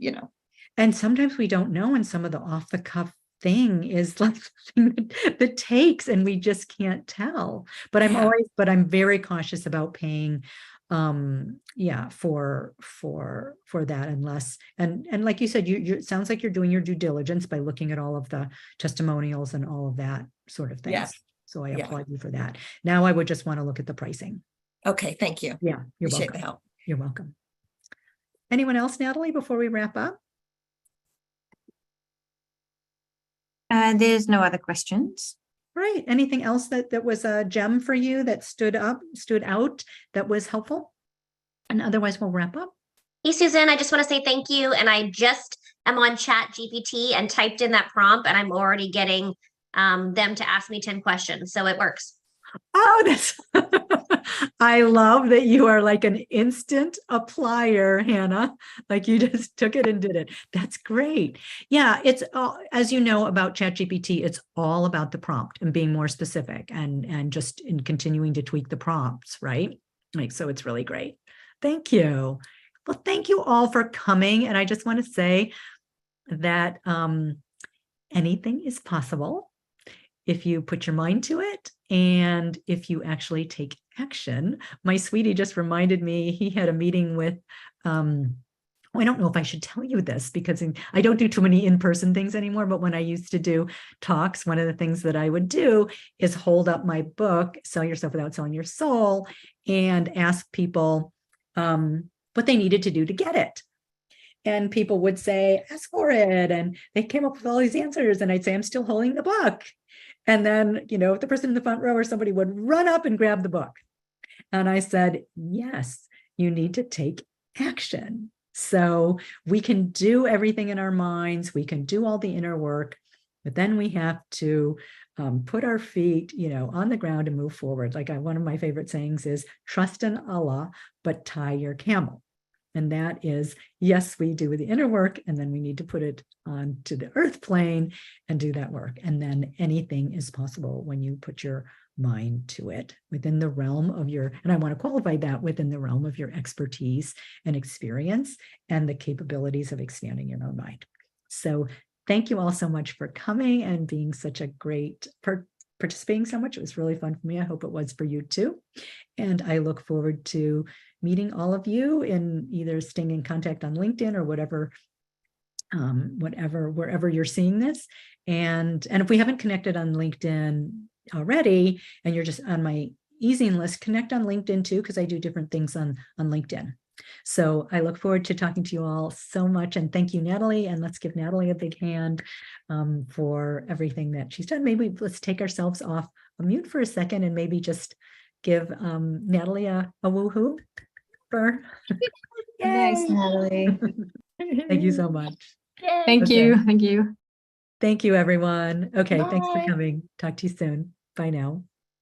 [SPEAKER 1] And sometimes we don't know. And some of the off the cuff thing is like the takes, and we just can't tell. But I'm very cautious about paying for that, unless, and like you said, it sounds like you're doing your due diligence by looking at all of the testimonials and all of that sort of thing.
[SPEAKER 5] Yes.
[SPEAKER 1] So I applaud you for that. Now I would just want to look at the pricing.
[SPEAKER 5] Okay, thank you.
[SPEAKER 1] Yeah, you're
[SPEAKER 5] Appreciate
[SPEAKER 1] welcome.
[SPEAKER 5] the help.
[SPEAKER 1] You're welcome. Anyone else, Natalie, before we wrap up?
[SPEAKER 2] There's no other questions.
[SPEAKER 1] Right. Anything else that was a gem for you that stood out, that was helpful? And otherwise we'll wrap up.
[SPEAKER 3] Hey, Susan, I just want to say thank you. And I just am on ChatGPT and typed in that prompt, and I'm already getting them to ask me 10 questions. So it works.
[SPEAKER 1] Oh, that's I love that you are like an instant applier, Hannah. Like you just took it and did it. That's great. Yeah, it's as you know about ChatGPT, it's all about the prompt and being more specific and just in continuing to tweak the prompts, right? Like, so it's really great. Thank you. Well, thank you all for coming. And I just want to say that anything is possible if you put your mind to it and if you actually take action. My sweetie just reminded me, he had a meeting with, I don't know if I should tell you this because I don't do too many in-person things anymore, but when I used to do talks, one of the things that I would do is hold up my book, Sell Yourself Without Selling Your Soul, and ask people what they needed to do to get it. And people would say, ask for it. And they came up with all these answers. And I'd say, I'm still holding the book. And then, the person in the front row or somebody would run up and grab the book. And I said, yes, you need to take action. So we can do everything in our minds. We can do all the inner work, but then we have to put our feet, on the ground and move forward. Like one of my favorite sayings is, trust in Allah, but tie your camel. And that is, yes, we do the inner work, and then we need to put it onto the earth plane and do that work. And then anything is possible when you put your mind to it within the realm of your, and I want to qualify that, within the realm of your expertise and experience and the capabilities of expanding your own mind. So thank you all so much for coming and being such a great participating so much. It was really fun for me. I hope it was for you too. And I look forward to meeting all of you in either staying in contact on LinkedIn or wherever you're seeing this. And if we haven't connected on LinkedIn already, and you're just on my easing list, connect on LinkedIn too, because I do different things on LinkedIn. So I look forward to talking to you all so much. And thank you, Natalie. And let's give Natalie a big hand for everything that she's done. Maybe let's take ourselves off mute for a second and maybe just give Natalie a woohoo for
[SPEAKER 2] Nice, Natalie.
[SPEAKER 1] Thank you so much.
[SPEAKER 2] Thank
[SPEAKER 1] Okay.
[SPEAKER 2] you. Thank you.
[SPEAKER 1] Thank you, everyone. Okay, thanks for
[SPEAKER 2] Bye.
[SPEAKER 1] coming. Talk to you soon. Bye now.